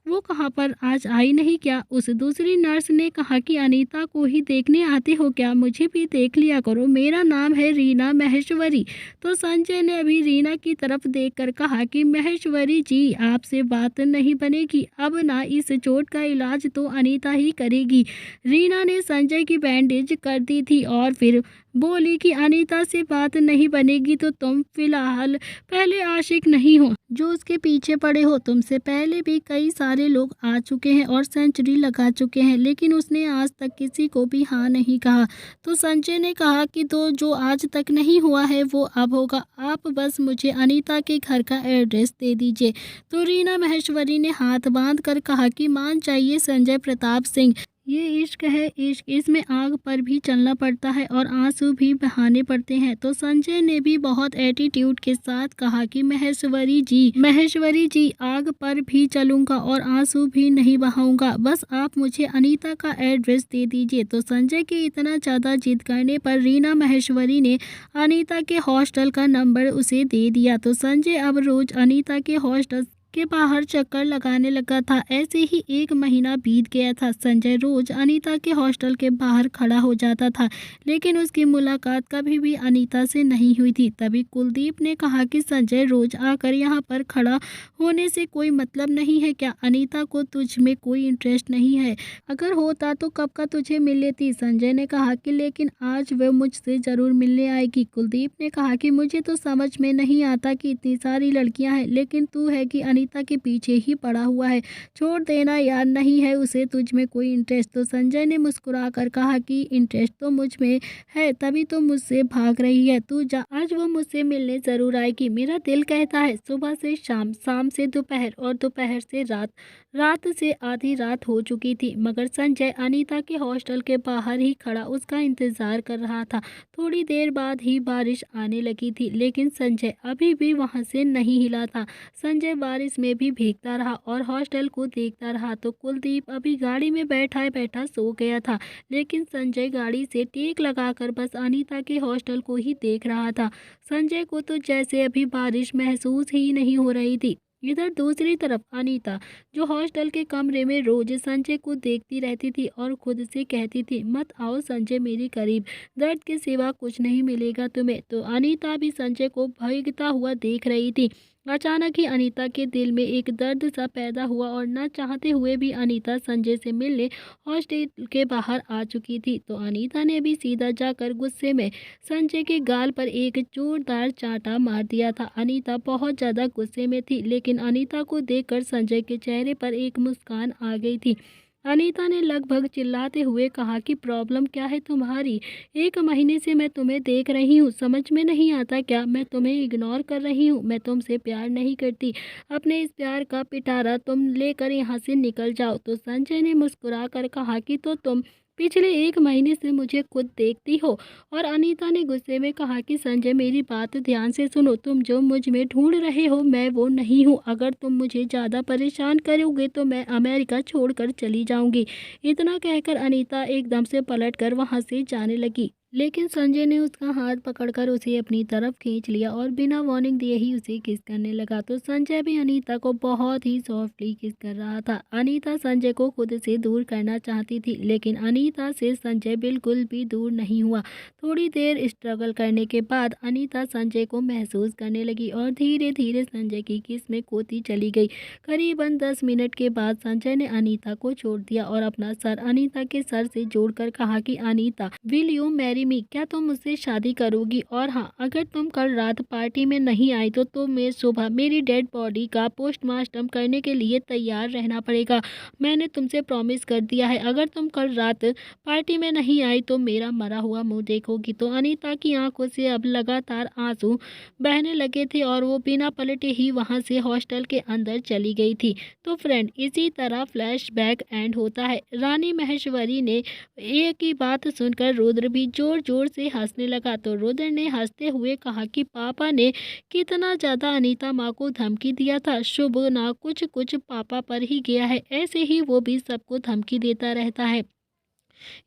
वो कहाँ पर आज आई नहीं क्या? उस दूसरी नर्स ने कहा कि अनीता को ही देखने आते हो क्या, मुझे भी देख लिया करो, मेरा नाम है रीना महेश्वरी। तो संजय ने अभी रीना की तरफ देखकर कहा कि महेश्वरी जी, आपसे बात नहीं बनेगी, अब ना इस चोट का इलाज तो अनीता ही करेगी। रीना ने संजय की बैंडेज कर दी थी और फिर बोली कि अनीता से बात नहीं बनेगी तो तुम फिलहाल पहले आशिक नहीं हो जो उसके पीछे पड़े हो। तुमसे पहले भी कई सारे लोग आ चुके हैं और सेंचुरी लगा चुके हैं, लेकिन उसने आज तक किसी को भी हाँ नहीं कहा। तो संजय ने कहा कि तो जो आज तक नहीं हुआ है वो अब होगा, आप बस मुझे अनीता के घर का एड्रेस दे दीजिए। तो रीना महेश्वरी ने हाथ बांध कर कहा कि मान चाहिए संजय प्रताप सिंह, ये इश्क है इश्क, इसमें आग पर भी चलना पड़ता है और आंसू भी बहाने पड़ते हैं। तो संजय ने भी बहुत एटीट्यूड के साथ कहा कि महेश्वरी जी, आग पर भी चलूंगा और आंसू भी नहीं बहाऊंगा, बस आप मुझे अनीता का एड्रेस दे दीजिए। तो संजय के इतना ज़्यादा जिद करने पर रीना महेश्वरी ने अनीता के हॉस्टल का नंबर उसे दे दिया। तो संजय अब रोज अनीता के हॉस्टल के बाहर चक्कर लगाने लगा था। ऐसे ही एक महीना बीत गया था। संजय रोज अनीता के हॉस्टल के बाहर खड़ा हो जाता था, लेकिन उसकी मुलाकात कभी भी अनीता से नहीं हुई थी। तभी कुलदीप ने कहा कि संजय, रोज आकर यहाँ पर खड़ा होने से कोई मतलब नहीं है क्या? अनीता को तुझ में कोई इंटरेस्ट नहीं है? अगर होता तो कब का तुझे मिल लेती। संजय ने कहा कि लेकिन आज वह मुझसे ज़रूर मिलने आएगी। कुलदीप ने कहा कि मुझे तो समझ में नहीं आता कि इतनी सारी लड़कियां हैं, लेकिन तू है कि अनीता के पीछे ही पड़ा हुआ है, छोड़ देना यार, नहीं है उसे तुझ में कोई इंटरेस्ट। तो संजय ने मुस्कुरा कर कहा कि इंटरेस्ट तो मुझ में है, तभी तो मुझसे भाग रही है। तू जा, आज वो मुझसे मिलने ज़रूर आएगी। मेरा दिल कहता है सुबह से शाम, शाम से दोपहर और दोपहर से रात, रात से आधी रात हो चुकी थी, मगर संजय अनीता के हॉस्टल के बाहर ही खड़ा उसका इंतज़ार कर रहा था। थोड़ी देर बाद ही बारिश आने लगी थी, लेकिन संजय अभी भी वहां से नहीं हिला था। संजय बारिश में भी भीगता रहा और हॉस्टल को देखता रहा। तो कुलदीप अभी गाड़ी में बैठा बैठा सो गया था, लेकिन संजय गाड़ी से टेक लगाकर बस अनीता के हॉस्टल को ही देख रहा था। संजय को तो जैसे अभी बारिश महसूस ही नहीं हो रही थी। इधर दूसरी तरफ अनीता, जो हॉस्टल के कमरे में रोज संजय को देखती रहती थी और खुद से कहती थी, मत आओ संजय मेरे करीब, दर्द के सिवा कुछ नहीं मिलेगा तुम्हें। तो अनीता भी संजय को भीगता हुआ देख रही थी। अचानक ही अनीता के दिल में एक दर्द सा पैदा हुआ और न चाहते हुए भी अनीता संजय से मिलने हॉस्टल के बाहर आ चुकी थी। तो अनीता ने भी सीधा जाकर गुस्से में संजय के गाल पर एक जोरदार चांटा मार दिया था। अनीता बहुत ज़्यादा गुस्से में थी, लेकिन अनीता को देखकर संजय के चेहरे पर एक मुस्कान आ गई थी। अनीता ने लगभग चिल्लाते हुए कहा कि प्रॉब्लम क्या है तुम्हारी? 1 महीने से मैं तुम्हें देख रही हूँ, समझ में नहीं आता क्या? मैं तुम्हें इग्नोर कर रही हूँ, मैं तुमसे प्यार नहीं करती। अपने इस प्यार का पिटारा तुम लेकर यहाँ से निकल जाओ। तो संजय ने मुस्कुरा कर कहा कि तो तुम पिछले 1 महीने से मुझे खुद देखती हो। और अनीता ने गुस्से में कहा कि संजय, मेरी बात ध्यान से सुनो। तुम जो मुझ में ढूंढ रहे हो मैं वो नहीं हूँ। अगर तुम मुझे ज़्यादा परेशान करोगे तो मैं अमेरिका छोड़कर चली जाऊंगी। इतना कहकर अनीता एकदम से पलटकर वहां से जाने लगी। लेकिन संजय ने उसका हाथ पकड़कर उसे अपनी तरफ खींच लिया और बिना वार्निंग दिए ही उसे किस करने लगा। तो संजय भी अनीता को बहुत ही सॉफ्टली किस कर रहा था। अनीता संजय को खुद से दूर करना चाहती थी, लेकिन अनीता से संजय बिल्कुल भी दूर नहीं हुआ। थोड़ी देर स्ट्रगल करने के बाद अनीता संजय को महसूस करने लगी और धीरे धीरे संजय की किस में खोती चली गई। करीबन 10 मिनट के बाद संजय ने अनीता को छोड़ दिया और अपना सर अनीता के सर से जोड़कर कहा कि Anita, will you marry me? क्या तुम मुझसे शादी करोगी? और हाँ, अगर तुम कल रात पार्टी में नहीं आई तो तुम्हें सुबह मेरी डेड बॉडी का पोस्टमार्टम करने के लिए तैयार रहना पड़ेगा। मैंने तुमसे प्रॉमिस कर दिया है। अगर तुम कल रात पार्टी में नहीं आई तो मेरा मरा हुआ मुंह देखोगी। तो अनीता की आंखों से अब लगातार आंसू बहने लगे थे और वो बिना पलटे ही वहां से हॉस्टल के अंदर चली गई थी। तो फ्रेंड, इसी तरह फ्लैशबैक एंड होता है। रानी महेश्वरी ने एक ही बात सुनकर रुद्र भी जोर जोर से हंसने लगा। तो रुद्र ने हंसते हुए कहा कि पापा ने कितना ज्यादा अनीता माँ को धमकी दिया था। शुभ ना कुछ कुछ पापा पर ही गया है, ऐसे ही वो भी सबको धमकी देता रहता है।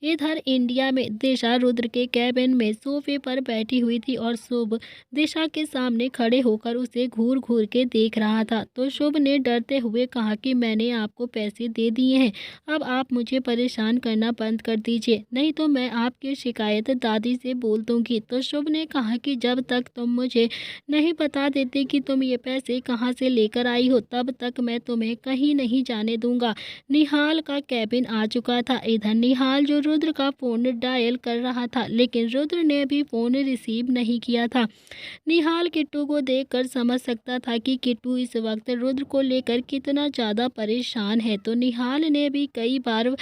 इधर इंडिया में दिशा रुद्र के कैबिन में सोफे पर बैठी हुई थी और शुभ दिशा के सामने खड़े होकर उसे घूर घूर के देख रहा था। तो शुभ ने डरते हुए कहा कि मैंने आपको पैसे दे दिए हैं, अब आप मुझे परेशान करना बंद कर दीजिए, नहीं तो मैं आपकी शिकायत दादी से बोल दूंगी। तो शुभ ने कहा कि जब तक तुम मुझे नहीं बता देते कि तुम ये पैसे कहाँ से लेकर आई हो तब तक मैं तुम्हें कहीं नहीं जाने दूंगा। निहाल का कैबिन आ चुका था। इधर निहाल जो रुद्र का फोन डायल कर रहा था, लेकिन रुद्र ने भी फोन रिसीव नहीं किया था। निहाल किट्टू को देखकर समझ सकता था कि किट्टू इस वक्त रुद्र को लेकर कितना ज़्यादा परेशान है। तो निहाल ने भी कई बार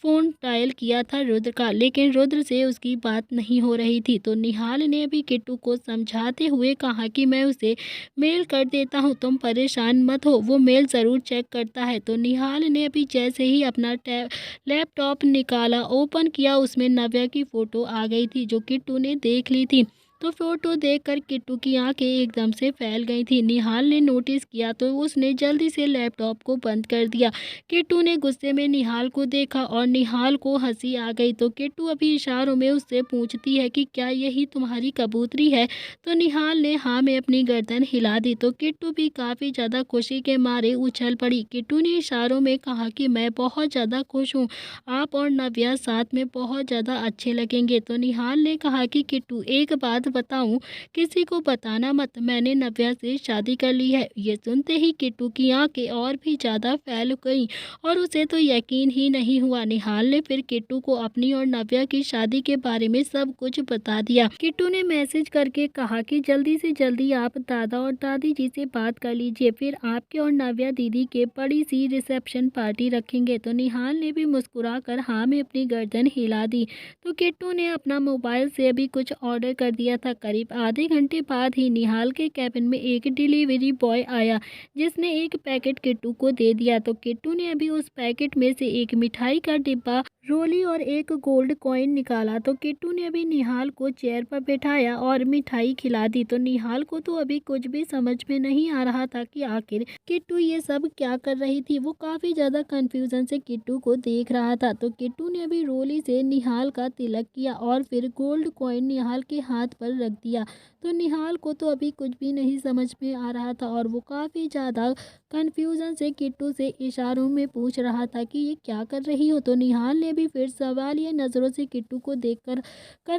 फ़ोन डायल किया था रुद्र का, लेकिन रुद्र से उसकी बात नहीं हो रही थी। तो निहाल ने भी किट्टू को समझाते हुए कहा कि मैं उसे मेल कर देता हूँ, तुम परेशान मत हो, वो मेल ज़रूर चेक करता है। तो निहाल ने भी जैसे ही अपना लैपटॉप निकाला, ओपन किया, उसमें नव्या की फ़ोटो आ गई थी जो किट्टू ने देख ली थी। तो फोटो देखकर किट्टू की आंखें एकदम से फैल गई थी। निहाल ने नोटिस किया तो उसने जल्दी से लैपटॉप को बंद कर दिया। किट्टू ने गुस्से में निहाल को देखा और निहाल को हंसी आ गई। तो किट्टू अभी इशारों में उससे पूछती है कि क्या यही तुम्हारी कबूतरी है? तो निहाल ने हाँ में अपनी गर्दन हिला दी। तो किट्टू भी काफ़ी ज़्यादा खुशी के मारे उछल पड़ी। किट्टू ने इशारों में कहा कि मैं बहुत ज़्यादा खुश हूँ, आप और नव्या साथ में बहुत ज़्यादा अच्छे लगेंगे। तो निहाल ने कहा कि किट्टू, एक बात बताऊं, किसी को बताना मत, मैंने नव्या से शादी कर ली है। ये सुनते ही किट्टू की आंखें और भी ज़्यादा फैल गईं और उसे तो यकीन ही नहीं हुआ। निहाल ने फिर किट्टू को अपनी और नव्या की शादी के बारे में सब कुछ बता दिया। किट्टू ने मैसेज करके कहा कि जल्दी से जल्दी आप दादा और दादी जी से बात कर लीजिए, फिर आपके और नव्या दीदी के बड़ी सी रिसेप्शन पार्टी रखेंगे। तो निहाल ने भी मुस्कुरा कर हाँ में अपनी गर्दन हिला दी। तो किट्टू ने अपना मोबाइल से अभी कुछ ऑर्डर कर दिया था। करीब आधे घंटे बाद ही निहाल के कैबिन में एक डिलीवरी बॉय आया, जिसने एक पैकेट किट्टू को दे दिया। तो किट्टू ने अभी उस पैकेट में से एक मिठाई का डिब्बा, रोली और एक गोल्ड कॉइन निकाला। तो किट्टू ने अभी निहाल को चेयर पर बैठाया और मिठाई खिला दी। तो निहाल को तो अभी कुछ भी समझ में नहीं आ रहा था कि आखिर किट्टू ये सब क्या कर रही थी। वो काफ़ी ज़्यादा कंफ्यूजन से किट्टू को देख रहा था। तो किट्टू ने अभी रोली से निहाल का तिलक किया और फिर गोल्ड कॉइन निहाल के हाथ पर रख दिया। तो निहाल को तो अभी कुछ भी नहीं समझ में आ रहा था और वो काफ़ी ज़्यादा कंफ्यूजन से किट्टू से इशारों में पूछ रहा था कि ये क्या कर रही हो। तो निहाल ने भी फिर सवालिया नज़रों से किट्टू को देखकर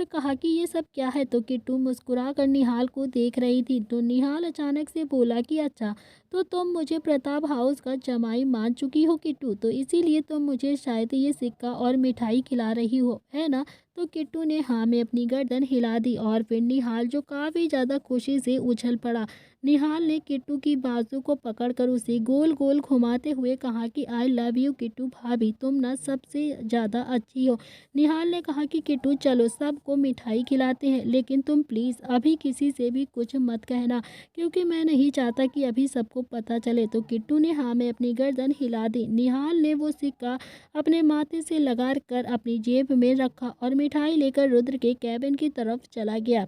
कहा कि ये सब क्या है। तो किट्टू मुस्कुरा कर निहाल को देख रही थी। तो निहाल अचानक से बोला कि अच्छा, तो तुम मुझे प्रताप हाउस का जमाई मान चुकी हो किट्टू, तो इसीलिए तुम मुझे शायद ये सिक्का और मिठाई खिला रही हो, है ना? तो किट्टू ने हाँ में अपनी गर्दन हिला दी और फिर निहाल, जो काफ़ी ज़्यादा खुशी से उछल पड़ा। निहाल ने किट्टू की बाजू को पकड़कर उसे गोल गोल घुमाते हुए कहा कि आई लव यू किट्टू भाभी, तुम ना सबसे ज़्यादा अच्छी हो। निहाल ने कहा कि किट्टू चलो सबको मिठाई खिलाते हैं, लेकिन तुम प्लीज़ अभी किसी से भी कुछ मत कहना, क्योंकि मैं नहीं चाहता कि अभी सबको पता चले। तो किट्टू ने हाँ में अपनी गर्दन हिला दी। निहाल ने वो सिक्का अपने माथे से लगा कर अपनी जेब में रखा और मिठाई लेकर रुद्र के कैबिन की तरफ चला गया।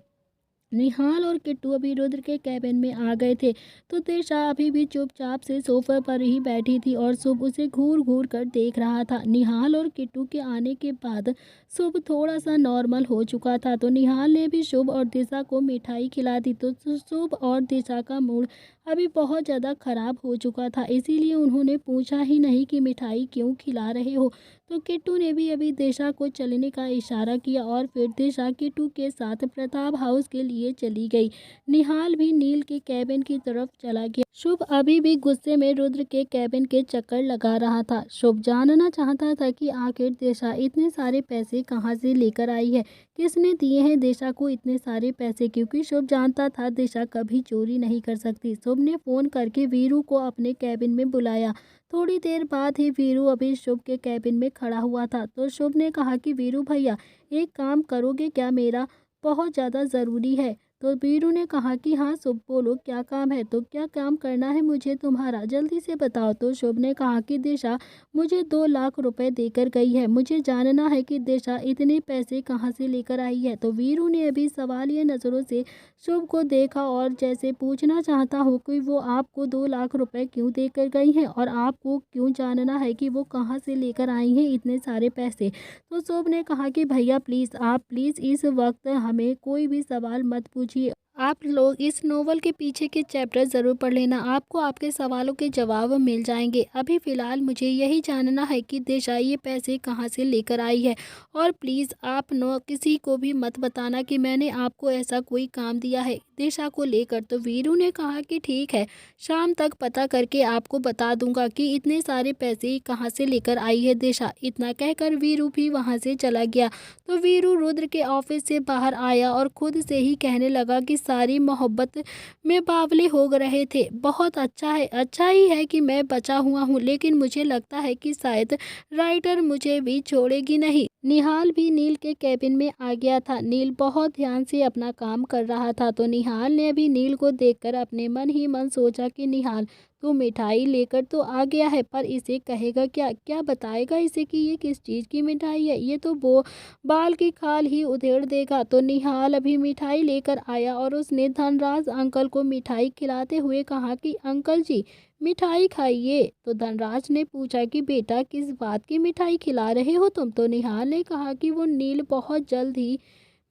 निहाल और किट्टू अभी रुद्र के कैबिन में आ गए थे, तो दिशा अभी भी चुपचाप से सोफे पर ही बैठी थी और शुभ उसे घूर घूर कर देख रहा था। निहाल और किट्टू के आने के बाद शुभ थोड़ा सा नॉर्मल हो चुका था, तो निहाल ने भी शुभ और दिशा को मिठाई खिला दी। तो शुभ और दिशा का मूड अभी बहुत ज़्यादा खराब हो चुका था, इसीलिए उन्होंने पूछा ही नहीं कि मिठाई क्यों खिला रहे हो। तो किट्टू ने भी अभी दिशा को चलने का इशारा किया और फिर दिशा किट्टू के साथ प्रताप हाउस के लिए चली गई। निहाल भी नील के कैबिन की तरफ चला गया। शुभ अभी भी गुस्से में रुद्र के कैबिन के चक्कर लगा रहा था। शुभ जानना चाहता था कि आखिर दिशा इतने सारे पैसे कहाँ से लेकर आई है, किसने दिए हैं दिशा को इतने सारे पैसे, क्योंकि शुभ जानता था दिशा कभी चोरी नहीं कर सकती। शुभ ने फ़ोन करके वीरू को अपने कैबिन में बुलाया। थोड़ी देर बाद ही वीरू अभी शुभ के कैबिन में खड़ा हुआ था, तो शुभ ने कहा कि वीरू भैया एक काम करोगे क्या, मेरा बहुत ज़्यादा ज़रूरी है। तो वीरू ने कहा कि हाँ शुभ बोलो क्या काम है। तो क्या काम करना है मुझे तुम्हारा, जल्दी से बताओ। तो शुभ ने कहा कि दिशा मुझे 2 लाख रुपए देकर गई है, मुझे जानना है कि दिशा इतने पैसे कहाँ से लेकर आई है। तो वीरू ने अभी सवालिया नज़रों से शुभ को देखा और जैसे पूछना चाहता हो कि वो आपको 2 लाख रुपए क्यों देकर गई हैं और आपको क्यों जानना है कि वो कहाँ से लेकर आई हैं इतने सारे पैसे। तो शुभ ने कहा कि भैया प्लीज़ आप प्लीज़ इस वक्त हमें कोई भी सवाल मत पूछिए, आप लोग इस नोवेल के पीछे के चैप्टर ज़रूर पढ़ लेना, आपको आपके सवालों के जवाब मिल जाएंगे। अभी फ़िलहाल मुझे यही जानना है कि दिशा ये पैसे कहाँ से लेकर आई है, और प्लीज़ आप किसी को भी मत बताना कि मैंने आपको ऐसा कोई काम दिया है दिशा को लेकर। तो वीरू ने कहा कि ठीक है, शाम तक पता करके आपको बता दूंगा कि इतने सारे पैसे कहाँ से लेकर आई है दिशा। इतना कहकर वीरू भी वहाँ से चला गया। तो वीरू रुद्र के ऑफिस से बाहर आया और खुद से ही कहने लगा कि सारी मोहब्बत में बावले हो रहे थे, बहुत अच्छा है, अच्छा ही है कि मैं बचा हुआ हूँ, लेकिन मुझे लगता है कि शायद राइटर मुझे भी छोड़ेगी नहीं। निहाल भी नील के कैबिन में आ गया था। नील बहुत ध्यान से अपना काम कर रहा था, तो निहाल ने भी नील को देखकर अपने मन ही मन सोचा कि निहाल तू मिठाई लेकर तो आ गया है, पर इसे कहेगा क्या, क्या बताएगा इसे कि ये किस चीज़ की मिठाई है, ये तो वो बाल की खाल ही उधेड़ देगा। तो निहाल अभी मिठाई लेकर आया और उसने धनराज अंकल को मिठाई खिलाते हुए कहा कि अंकल जी मिठाई खाइए। तो धनराज ने पूछा कि बेटा किस बात की मिठाई खिला रहे हो तुम। तो निहाल ने कहा कि वो नील बहुत जल्द ही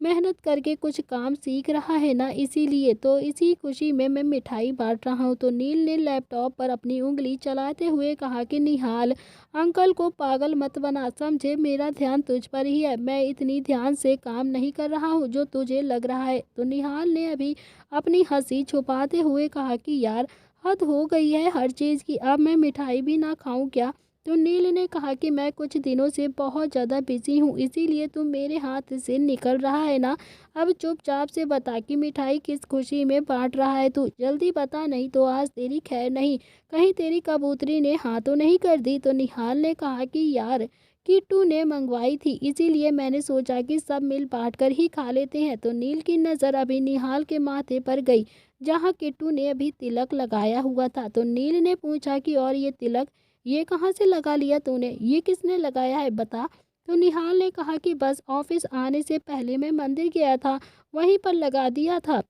मेहनत करके कुछ काम सीख रहा है ना, इसीलिए तो इसी खुशी में मैं मिठाई बांट रहा हूँ। तो नील ने लैपटॉप पर अपनी उंगली चलाते हुए कहा कि निहाल अंकल को पागल मत बना, समझे, मेरा ध्यान तुझ पर ही है, मैं इतनी ध्यान से काम नहीं कर रहा हूँ जो तुझे लग रहा है। तो निहाल ने अभी अपनी हंसी छुपाते हुए कहा कि यार हद हो गई है हर चीज़ की, अब मैं मिठाई भी ना खाऊं क्या। तो नील ने कहा कि मैं कुछ दिनों से बहुत ज़्यादा बिजी हूँ, इसीलिए तुम मेरे हाथ से निकल रहा है ना। अब चुपचाप से बता कि मिठाई किस खुशी में बांट रहा है तू, जल्दी बता, नहीं तो आज तेरी खैर नहीं, कहीं तेरी कबूतरी ने हाँ तो नहीं कर दी। तो निहाल ने कहा कि यार किट्टू ने मंगवाई थी, इसीलिए मैंने सोचा कि सब मिल बांट कर ही खा लेते हैं। तो नील की नज़र अभी निहाल के माथे पर गई जहाँ किट्टू ने अभी तिलक लगाया हुआ था। तो नील ने पूछा कि और ये तिलक ये कहाँ से लगा लिया तूने, ये किसने लगाया है बता। तो निहाल ने कहा कि बस ऑफिस आने से पहले मैं मंदिर गया था, वहीं पर लगा दिया था।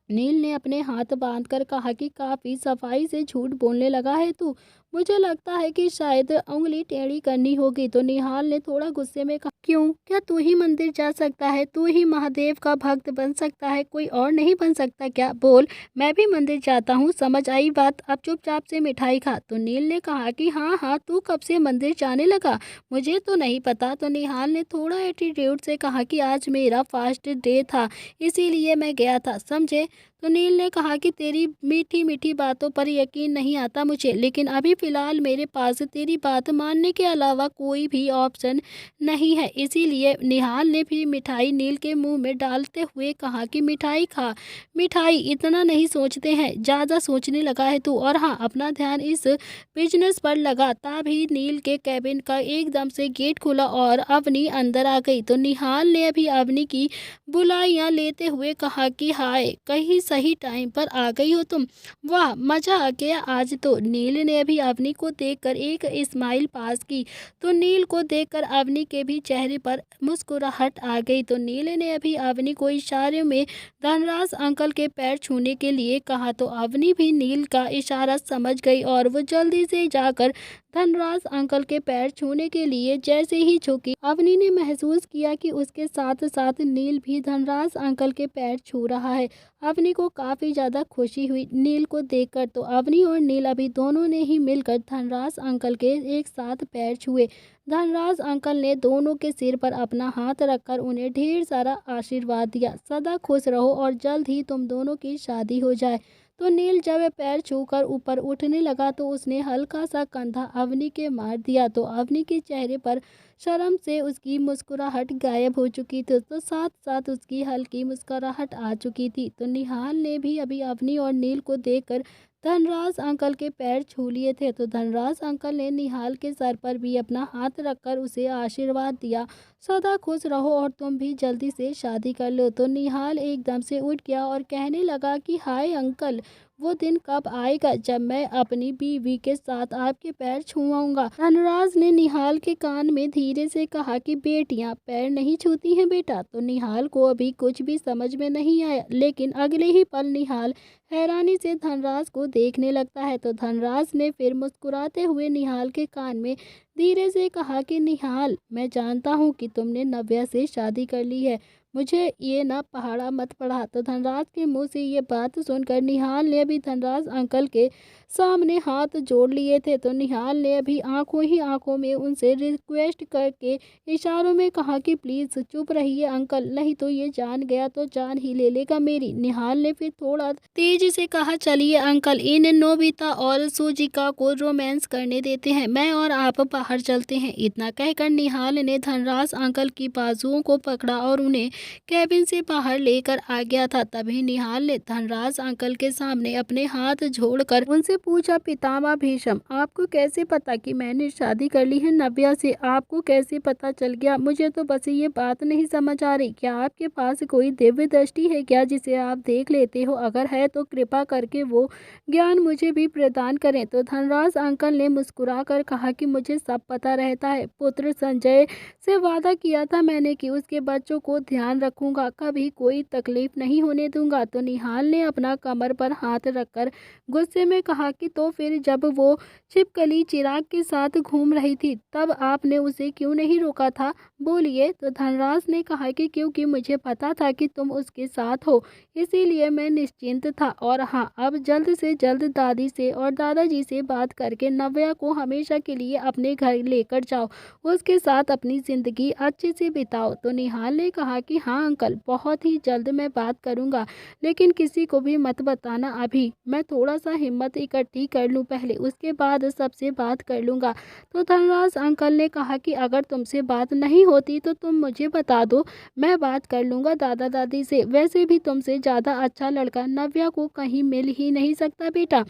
नील ने अपने हाथ बांधकर कहा कि काफ़ी सफाई से झूठ बोलने लगा है तू, मुझे लगता है कि शायद उंगली टेढ़ी करनी होगी। तो निहाल ने थोड़ा गुस्से में कहा क्यों, क्या तू ही मंदिर जा सकता है, तू ही महादेव का भक्त बन सकता है, कोई और नहीं बन सकता क्या, बोल। मैं भी मंदिर जाता हूँ, समझ आई बात, अब चुपचाप से मिठाई खा। तो नील ने कहा कि हाँ हाँ तू कब से मंदिर जाने लगा, मुझे तो नहीं पता। तो निहाल ने थोड़ा एटीट्यूड से कहा कि आज मेरा फास्ट डे था, इसीलिए मैं गया था, समझे। तो नील ने कहा कि तेरी मीठी मीठी बातों पर यकीन नहीं आता मुझे, लेकिन अभी फ़िलहाल मेरे पास तेरी बात मानने के अलावा कोई भी ऑप्शन नहीं है। इसीलिए निहाल ने भी मिठाई नील के मुँह में डालते हुए कहा कि मिठाई खा। मिठाई, इतना नहीं सोचते हैं, ज़्यादा सोचने लगा है तू। और हाँ, अपना ध्यान इस बिज़नेस पर लगा। तभी नील के केबिन का एकदम से गेट खुला और अवनी अंदर आ गई। तो निहाल ने अभी अवनी की बुलाइयाँ लेते हुए कहा कि हाय, कहीं सही टाइम पर आ गई हो तुम। वाह, मज़ा आ गया आज तो। नील ने अभी अवनी को देखकर एक स्माइल पास की। तो नील को देखकर अवनी के भी चेहरे पर मुस्कुराहट आ गई। तो नील ने अभी अवनी को इशारे में धनराज अंकल के पैर छूने के लिए कहा। तो अवनी भी नील का इशारा समझ गई और वो जल्दी से जाकर धनराज अंकल के पैर छूने के लिए जैसे ही झुकी, अवनी ने महसूस किया कि उसके साथ साथ नील भी धनराज अंकल के पैर छू रहा है। अवनी को काफ़ी ज़्यादा खुशी हुई नील को देखकर। तो अवनी और नील अभी दोनों ने ही मिलकर धनराज अंकल के एक साथ पैर छुए। धनराज अंकल ने दोनों के सिर पर अपना हाथ रखकर उन्हें ढेर सारा आशीर्वाद दिया। सदा खुश रहो और जल्द ही तुम दोनों की शादी हो जाए। तो नील जब पैर छूकर ऊपर उठने लगा तो उसने हल्का सा कंधा अवनी के मार दिया। तो अवनी के चेहरे पर शर्म से उसकी मुस्कुराहट गायब हो चुकी थी। तो साथ साथ उसकी हल्की मुस्कुराहट आ चुकी थी। तो निहाल ने भी अभी अवनी और नील को देखकर धनराज अंकल के पैर छू लिए थे। तो धनराज अंकल ने निहाल के सर पर भी अपना हाथ रखकर उसे आशीर्वाद दिया। सदा खुश रहो और तुम भी जल्दी से शादी कर लो। तो निहाल एकदम से उठ गया और कहने लगा कि हाय अंकल, वो दिन कब आएगा जब मैं अपनी बीवी के साथ आपके पैर छुआऊंगा। धनराज ने निहाल के कान में धीरे से कहा कि बेटियां पैर नहीं छूती हैं बेटा। तो निहाल को अभी कुछ भी समझ में नहीं आया, लेकिन अगले ही पल निहाल हैरानी से धनराज को देखने लगता है। तो धनराज ने फिर मुस्कुराते हुए निहाल के कान में धीरे से कहा कि निहाल, मैं जानता हूँ कि तुमने नव्या से शादी कर ली है, मुझे ये ना पहाड़ा मत पढ़ा। तो धनराज के मुंह से ये बात सुनकर निहाल ने अभी धनराज अंकल के सामने हाथ जोड़ लिए थे। तो निहाल ने अभी आंखों ही आंखों में उनसे रिक्वेस्ट करके इशारों में कहा कि प्लीज़ चुप रहिए अंकल, नहीं तो ये जान गया तो जान ही ले लेगा मेरी। निहाल ने फिर थोड़ा तेजी से कहा, चलिए अंकल, इन नोबिता और सुजिका को रोमांस करने देते हैं, मैं और आप बाहर चलते हैं। इतना कहकर निहाल ने धनराज अंकल की बाजुओं को पकड़ा और उन्हें कैबिन से बाहर लेकर आ गया था। तभी निहाल ने धनराज अंकल के सामने अपने हाथ जोड़कर उनसे पूछा, पितामह भीष्म, आपको कैसे पता कि मैंने शादी कर ली है नव्या से? आपको कैसे पता चल गया? मुझे तो बस ये बात नहीं समझ आ रही। क्या आपके पास कोई दिव्य दृष्टि है क्या जिसे आप देख लेते हो? अगर है तो कृपा करके वो ज्ञान मुझे भी प्रदान करें। तो धनराज अंकल ने मुस्कुरा कर कहा कि मुझे सब पता रहता है पुत्र। संजय से वादा किया था मैंने कि उसके बच्चों को ध्यान रखूंगा, कभी कोई तकलीफ नहीं होने दूंगा। तो निहाल ने अपना कमर पर हाथ रखकर गुस्से में कहा कि तो फिर जब वो छिपकली चिराग के साथ घूम रही थी तब आपने उसे क्यों नहीं रोका था? बोलिए। तो धनराज ने कहा कि क्योंकि मुझे पता था कि तुम उसके साथ हो, इसीलिए मैं निश्चिंत था। और हाँ, अब जल्द से जल्द दादी से और दादाजी से बात करके नव्या को हमेशा के लिए अपने घर लेकर जाओ, उसके साथ अपनी ज़िंदगी अच्छे से बिताओ। तो निहाल ने कहा कि हाँ अंकल, बहुत ही जल्द मैं बात करूँगा, लेकिन किसी को भी मत बताना अभी, मैं थोड़ा सा हिम्मत इकट्ठी कर लूँ पहले, उसके बाद सबसे बात कर लूँगा। तो धनराज अंकल ने कहा कि अगर तुमसे बात नहीं होती तो तुम मुझे बता दो, मैं बात कर लूँगा दादा दादी से। वैसे भी तुमसे ज़्यादा अच्छा लड़का नव्या को कहीं मिल ही नहीं सकता बेटा,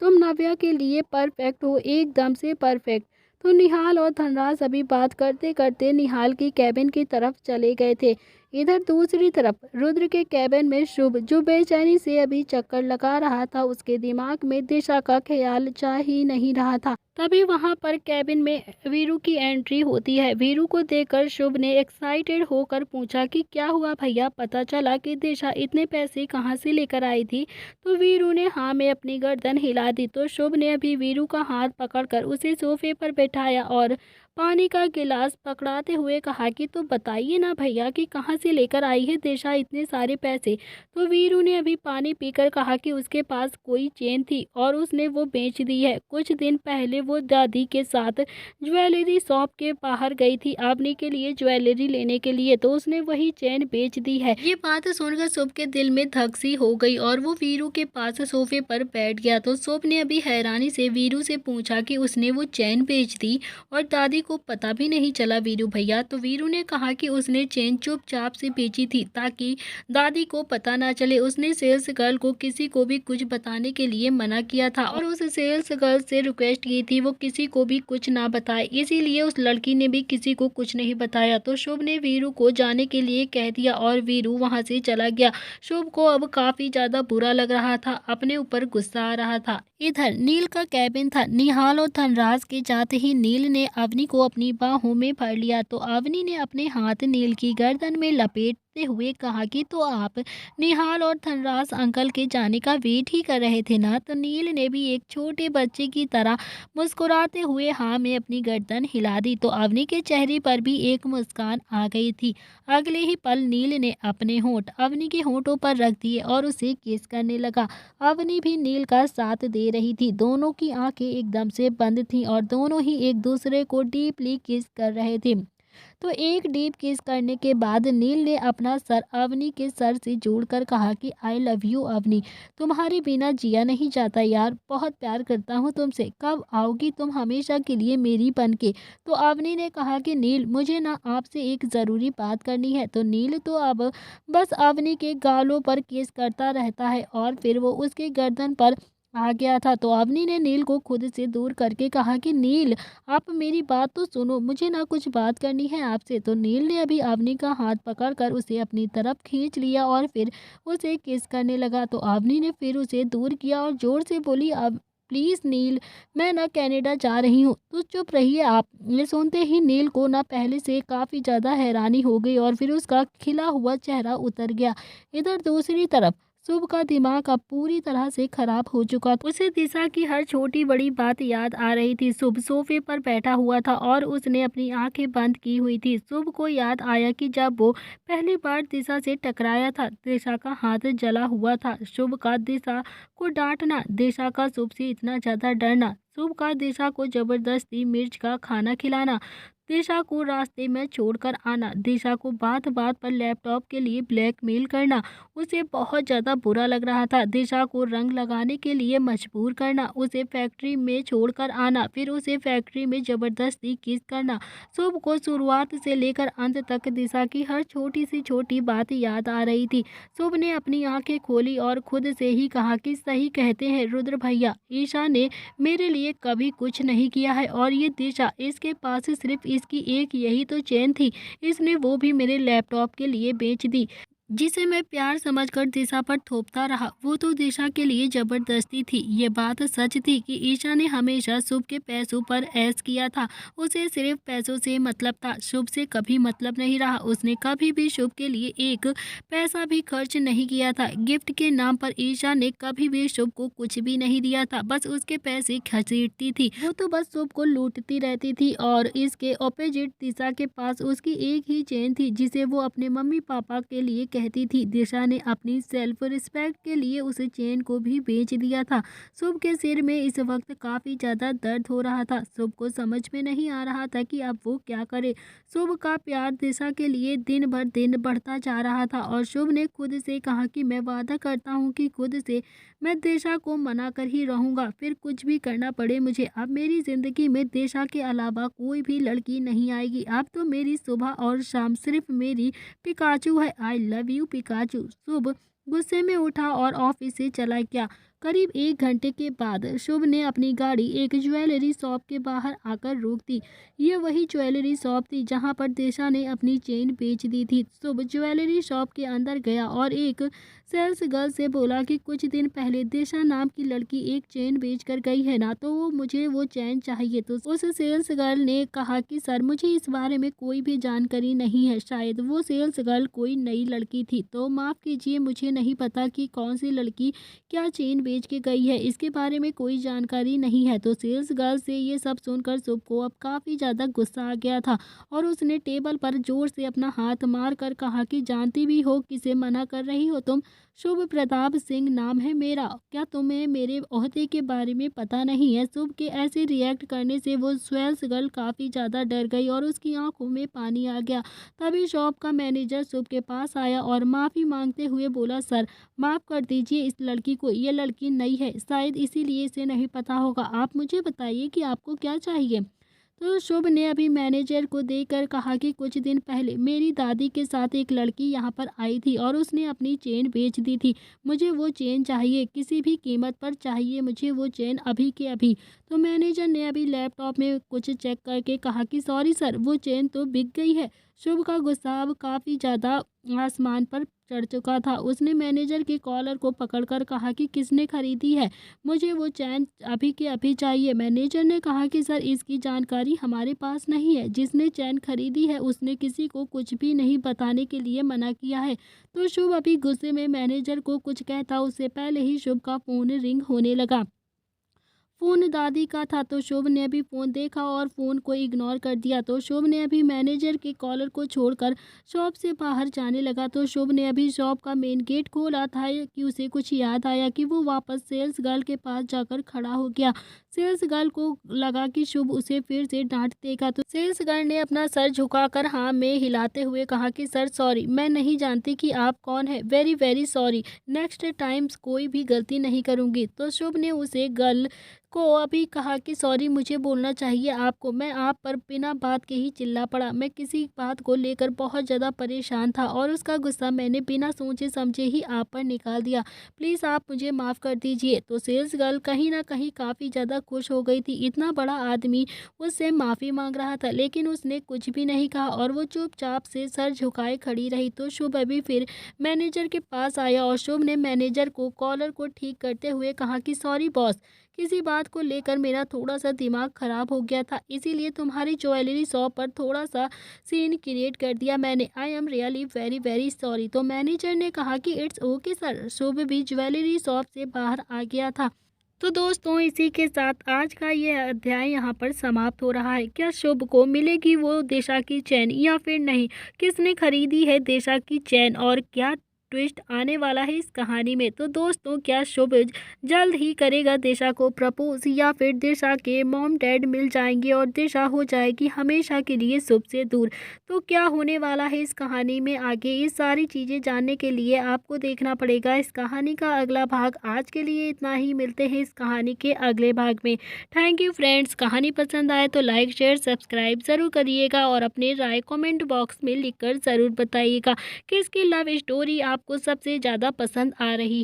तुम नव्या के लिए परफेक्ट हो, एकदम से परफेक्ट। तो निहाल और धनराज अभी बात करते करते निहाल की कैबिन की तरफ चले गए थे। इधर दूसरी तरफ रुद्र के कैबिन में शुभ, जो बेचैनी से अभी चक्कर लगा रहा था, उसके दिमाग में दिशा का ख्याल जा ही नहीं रहा था। तभी वहां पर कैबिन में वीरू की एंट्री होती है। वीरू को देखकर शुभ ने एक्साइटेड होकर पूछा कि क्या हुआ भैया, पता चला कि दिशा इतने पैसे कहाँ से लेकर आई थी? तो वीरू ने हाँ में अपनी गर्दन हिला दी। तो शुभ ने अभी वीरू का हाथ पकड़कर उसे सोफे पर बैठाया और पानी का गिलास पकड़ाते हुए कहा कि तो बताइए ना भैया कि कहाँ से लेकर आई है दिशा इतने सारे पैसे। तो वीरू ने अभी पानी पीकर कहा कि उसके पास कोई चेन थी और उसने वो बेच दी है। कुछ दिन पहले वो दादी के साथ ज्वेलरी शॉप के बाहर गई थी अवनी के लिए ज्वेलरी लेने के लिए, तो उसने वही चेन बेच दी है। ये बात सुनकर शुभ के दिल में धक सी हो गई और वो वीरू के पास सोफे पर बैठ गया। तो शुभ ने अभी हैरानी से वीरू से पूछा कि उसने वो चेन बेच दी और दादी को पता भी नहीं चला वीरू भैया। तो वीरू ने कहा कि उसने चेन चुपचाप से बेची थी ताकि दादी को पता ना चले। उसने सेल्स गर्ल को किसी को भी कुछ बताने के लिए मना किया था और उस सेल्स गर्ल से रिक्वेस्ट की थी वो किसी को भी कुछ ना बताए, इसीलिए उस लड़की ने भी किसी को कुछ नहीं बताया। तो शुभ ने वीरू को जाने के लिए कह दिया और वीरू वहां से चला गया। शुभ को अब काफी ज्यादा बुरा लग रहा था, अपने ऊपर गुस्सा आ रहा था। इधर नील का कैबिन था। निहाल और धनराज के जाते ही नील ने अवनी को अपनी बाहों में भर लिया। तो अवनी ने अपने हाथ नील की गर्दन में लपेटते हुए कहा कि तो आप निहाल और धनराज अंकल के जाने का वेट ही कर रहे थे ना। तो नील ने भी एक छोटे बच्चे की तरह मुस्कुराते हुए हाँ में अपनी गर्दन हिला दी। तो अवनी के चेहरे पर भी एक मुस्कान आ गई थी। अगले ही पल नील ने अपने होंठ अवनी के होंठों पर रख दिए और उसे किस करने लगा। अवनी भी नील का साथ दे रही थी। दोनों की आंखें एकदम से बंद थीं और दोनों ही एक दूसरे को डीपली किस कर रहे थे। तो एक डीप किस करने के बाद नील ने अपना सर अवनी के सर से जोड़कर कहा कि आई लव यू अवनी, तुम्हारे बिना जिया नहीं जाता यार, बहुत प्यार करता हूँ तुमसे, कब आओगी तुम हमेशा के लिए मेरी बन के। तो अवनी ने कहा कि नील मुझे ना आपसे एक ज़रूरी बात करनी है। तो नील तो अब बस अवनी के गालों पर किस करता रहता है और फिर वो उसके गर्दन पर आ गया था। तो अवनी ने नील को खुद से दूर करके कहा कि नील आप मेरी बात तो सुनो, मुझे ना कुछ बात करनी है आपसे। तो नील ने अभी अवनी का हाथ पकड़कर उसे अपनी तरफ खींच लिया और फिर उसे किस करने लगा। तो अवनी ने फिर उसे दूर किया और जोर से बोली अब प्लीज नील, मैं ना कनाडा जा रही हूँ, तो चुप रहिए आप। ये सुनते ही नील को ना पहले से काफी ज्यादा हैरानी हो गई और फिर उसका खिला हुआ चेहरा उतर गया। इधर दूसरी तरफ शुभ का दिमाग अब पूरी तरह से खराब हो चुका था। उसे दिशा की हर छोटी बड़ी बात याद आ रही थी। शुभ सोफे पर बैठा हुआ था और उसने अपनी आंखें बंद की हुई थी। शुभ को याद आया कि जब वो पहली बार दिशा से टकराया था, दिशा का हाथ जला हुआ था। शुभ का दिशा को डांटना, दिशा का शुभ से इतना ज्यादा डरना, शुभ का दिशा को जबरदस्ती मिर्च का खाना खिलाना, दिशा को रास्ते में छोड़कर आना, दिशा को बात बात पर लैपटॉप के लिए ब्लैकमेल करना, उसे बहुत ज़्यादा बुरा लग रहा था। दिशा को रंग लगाने के लिए मजबूर करना, उसे फैक्ट्री में छोड़कर आना, फिर उसे फैक्ट्री में ज़बरदस्ती किस करना। शुभ को शुरुआत से लेकर अंत तक दिशा की हर छोटी सी छोटी बात याद आ रही थी। शुभ ने अपनी आंखें खोली और खुद से ही कहा कि सही कहते हैं रुद्र भैया, ईशा ने मेरे लिए कभी कुछ नहीं किया है और ये दिशा, इसके पास सिर्फ इसकी एक यही तो चेन थी, इसने वो भी मेरे लैपटॉप के लिए बेच दी, जिसे मैं प्यार समझकर दिशा पर थोपता रहा, वो तो दिशा के लिए जबरदस्ती थी। ये बात सच थी कि ईशा ने हमेशा शुभ के पैसों पर ऐश किया था, उसे सिर्फ पैसों से मतलब था, शुभ से कभी मतलब नहीं रहा। उसने कभी भी शुभ के लिए एक पैसा भी खर्च नहीं किया था। गिफ्ट के नाम पर ईशा ने कभी भी शुभ को कुछ भी नहीं दिया था, बस उसके पैसे खसीटती थी। वो तो बस शुभ को लूटती रहती थी और इसके ऑपोजिट दिशा के पास उसकी एक ही चेन थी जिसे वो अपने मम्मी पापा के लिए कहती थी। दिशा ने अपनी सेल्फ रिस्पेक्ट के लिए उस चेन को भी बेच दिया था। शुभ के सिर में इस वक्त काफी ज्यादा दर्द हो रहा था। शुभ को समझ में नहीं आ रहा था कि अब वो क्या करे। शुभ का प्यार दिशा के लिए दिन भर दिन बढ़ता जा रहा था और शुभ ने खुद से कहा कि मैं वादा करता हूँ कि खुद से मैं दिशा को मना कर ही रहूंगा, फिर कुछ भी करना पड़े मुझे। अब मेरी जिंदगी में दिशा के अलावा कोई भी लड़की नहीं आएगी। अब तो मेरी सुबह और शाम सिर्फ मेरी पिकाचू है। I love you Pikachu. Shubh गुस्से में उठा और ऑफिस से चला गया। करीब 1 घंटे के बाद शुभ ने अपनी गाड़ी एक ज्वेलरी शॉप के बाहर आकर रोक दी। ये वही ज्वेलरी शॉप थी जहां पर दिशा ने अपनी चेन बेच दी थी। शुभ ज्वेलरी शॉप के अंदर गया और एक सेल्स गर्ल से बोला कि कुछ दिन पहले दिशा नाम की लड़की एक चेन बेच कर गई है ना, तो मुझे वो चेन चाहिए। तो उस सेल्स गर्ल ने कहा कि सर मुझे इस बारे में कोई भी जानकारी नहीं है, शायद वो सेल्स गर्ल कोई नई लड़की थी, तो माफ़ कीजिए मुझे नहीं पता कि कौन सी लड़की क्या चेन बेच के गई है, इसके बारे में कोई जानकारी नहीं है। तो सेल्स गर्ल से ये सब सुनकर शुभ को अब काफ़ी ज़्यादा गुस्सा आ गया था और उसने टेबल पर जोर से अपना हाथ मार कर कहा कि जानती भी हो किसे मना कर रही हो तुम? शुभ प्रताप सिंह नाम है मेरा, क्या तुम्हें मेरे ओहदे के बारे में पता नहीं है? शुभ के ऐसे रिएक्ट करने से वो सेल्स गर्ल काफ़ी ज़्यादा डर गई और उसकी आंखों में पानी आ गया। तभी शॉप का मैनेजर शुभ के पास आया और माफ़ी मांगते हुए बोला, सर माफ़ कर दीजिए इस लड़की को, ये लड़की नई है, शायद इसीलिए इसे नहीं पता होगा। आप मुझे बताइए कि आपको क्या चाहिए? तो शुभ ने अभी मैनेजर को देकर कहा कि कुछ दिन पहले मेरी दादी के साथ एक लड़की यहाँ पर आई थी और उसने अपनी चेन बेच दी थी। मुझे वो चेन चाहिए, किसी भी कीमत पर चाहिए मुझे वो चेन, अभी के अभी। तो मैनेजर ने अभी लैपटॉप में कुछ चेक करके कहा कि सॉरी सर, वो चेन तो बिक गई है। शुभ का गुस्सा अब काफ़ी ज़्यादा आसमान पर चढ़ चुका था। उसने मैनेजर के कॉलर को पकड़कर कहा कि किसने खरीदी है, मुझे वो चैन अभी के अभी चाहिए। मैनेजर ने कहा कि सर इसकी जानकारी हमारे पास नहीं है, जिसने चैन खरीदी है उसने किसी को कुछ भी नहीं बताने के लिए मना किया है। तो शुभ अभी गुस्से में मैनेजर को कुछ कहता उससे पहले ही शुभ का फ़ोन रिंग होने लगा। फ़ोन दादी का था तो शुभ ने अभी फ़ोन देखा और फ़ोन को इग्नोर कर दिया। तो शुभ ने अभी मैनेजर के कॉलर को छोड़कर शॉप से बाहर जाने लगा। तो शुभ ने अभी शॉप का मेन गेट खोला था कि उसे कुछ याद आया कि वो वापस सेल्स गर्ल के पास जाकर खड़ा हो गया। सेल्स गर्ल को लगा कि शुभ उसे फिर से डांट देगा। तो सेल्स गर्ल ने अपना सर झुकाकर हाँ में हिलाते हुए कहा कि सर सॉरी, मैं नहीं जानती कि आप कौन है, very very sorry, next times कोई भी गलती नहीं करूँगी। तो शुभ ने उसे गर्ल को अभी कहा कि सॉरी, मुझे बोलना चाहिए आपको, मैं आप पर बिना बात के ही चिल्ला पड़ा। मैं किसी बात को लेकर बहुत ज़्यादा परेशान था और उसका गुस्सा मैंने बिना सोचे समझे ही आप पर निकाल दिया। प्लीज़ आप मुझे माफ़ कर दीजिए। तो सेल्स गर्ल कहीं ना कहीं काफ़ी ज़्यादा खुश हो गई थी। इतना बड़ा आदमी उससे माफ़ी मांग रहा था लेकिन उसने कुछ भी नहीं कहा और वो चुपचाप से सर झुकाए खड़ी रही। तो शुभ अभी फिर मैनेजर के पास आया और शुभ ने मैनेजर को कॉलर को ठीक करते हुए कहा कि सॉरी बॉस, किसी बात को लेकर मेरा थोड़ा सा दिमाग ख़राब हो गया था, इसीलिए तुम्हारी ज्वेलरी शॉप पर थोड़ा सा सीन क्रिएट कर दिया मैंने। I am really very very sorry. तो मैनेजर ने कहा कि इट्स ओके सर। शुभ भी ज्वेलरी शॉप से बाहर आ गया था। तो दोस्तों इसी के साथ आज का ये अध्याय यहाँ पर समाप्त हो रहा है। क्या शुभ को मिलेगी वो दिशा की चैन या फिर नहीं? किसने खरीदी है दिशा की चैन और क्या ट्विस्ट आने वाला है इस कहानी में? तो दोस्तों क्या शुभ जल्द ही करेगा दिशा को प्रपोज या फिर दिशा के मॉम डैड मिल जाएंगे और दिशा हो जाएगी हमेशा के लिए शुभ से दूर? तो क्या होने वाला है इस कहानी में आगे, ये सारी चीज़ें जानने के लिए आपको देखना पड़ेगा इस कहानी का अगला भाग। आज के लिए इतना ही, मिलते हैं इस कहानी के अगले भाग में। Thank you friends. कहानी पसंद आए तो लाइक शेयर सब्सक्राइब ज़रूर करिएगा और अपने राय कमेंट बॉक्स में लिखकर ज़रूर बताइएगा किसकी लव स्टोरी आपको सबसे ज़्यादा पसंद आ रही है।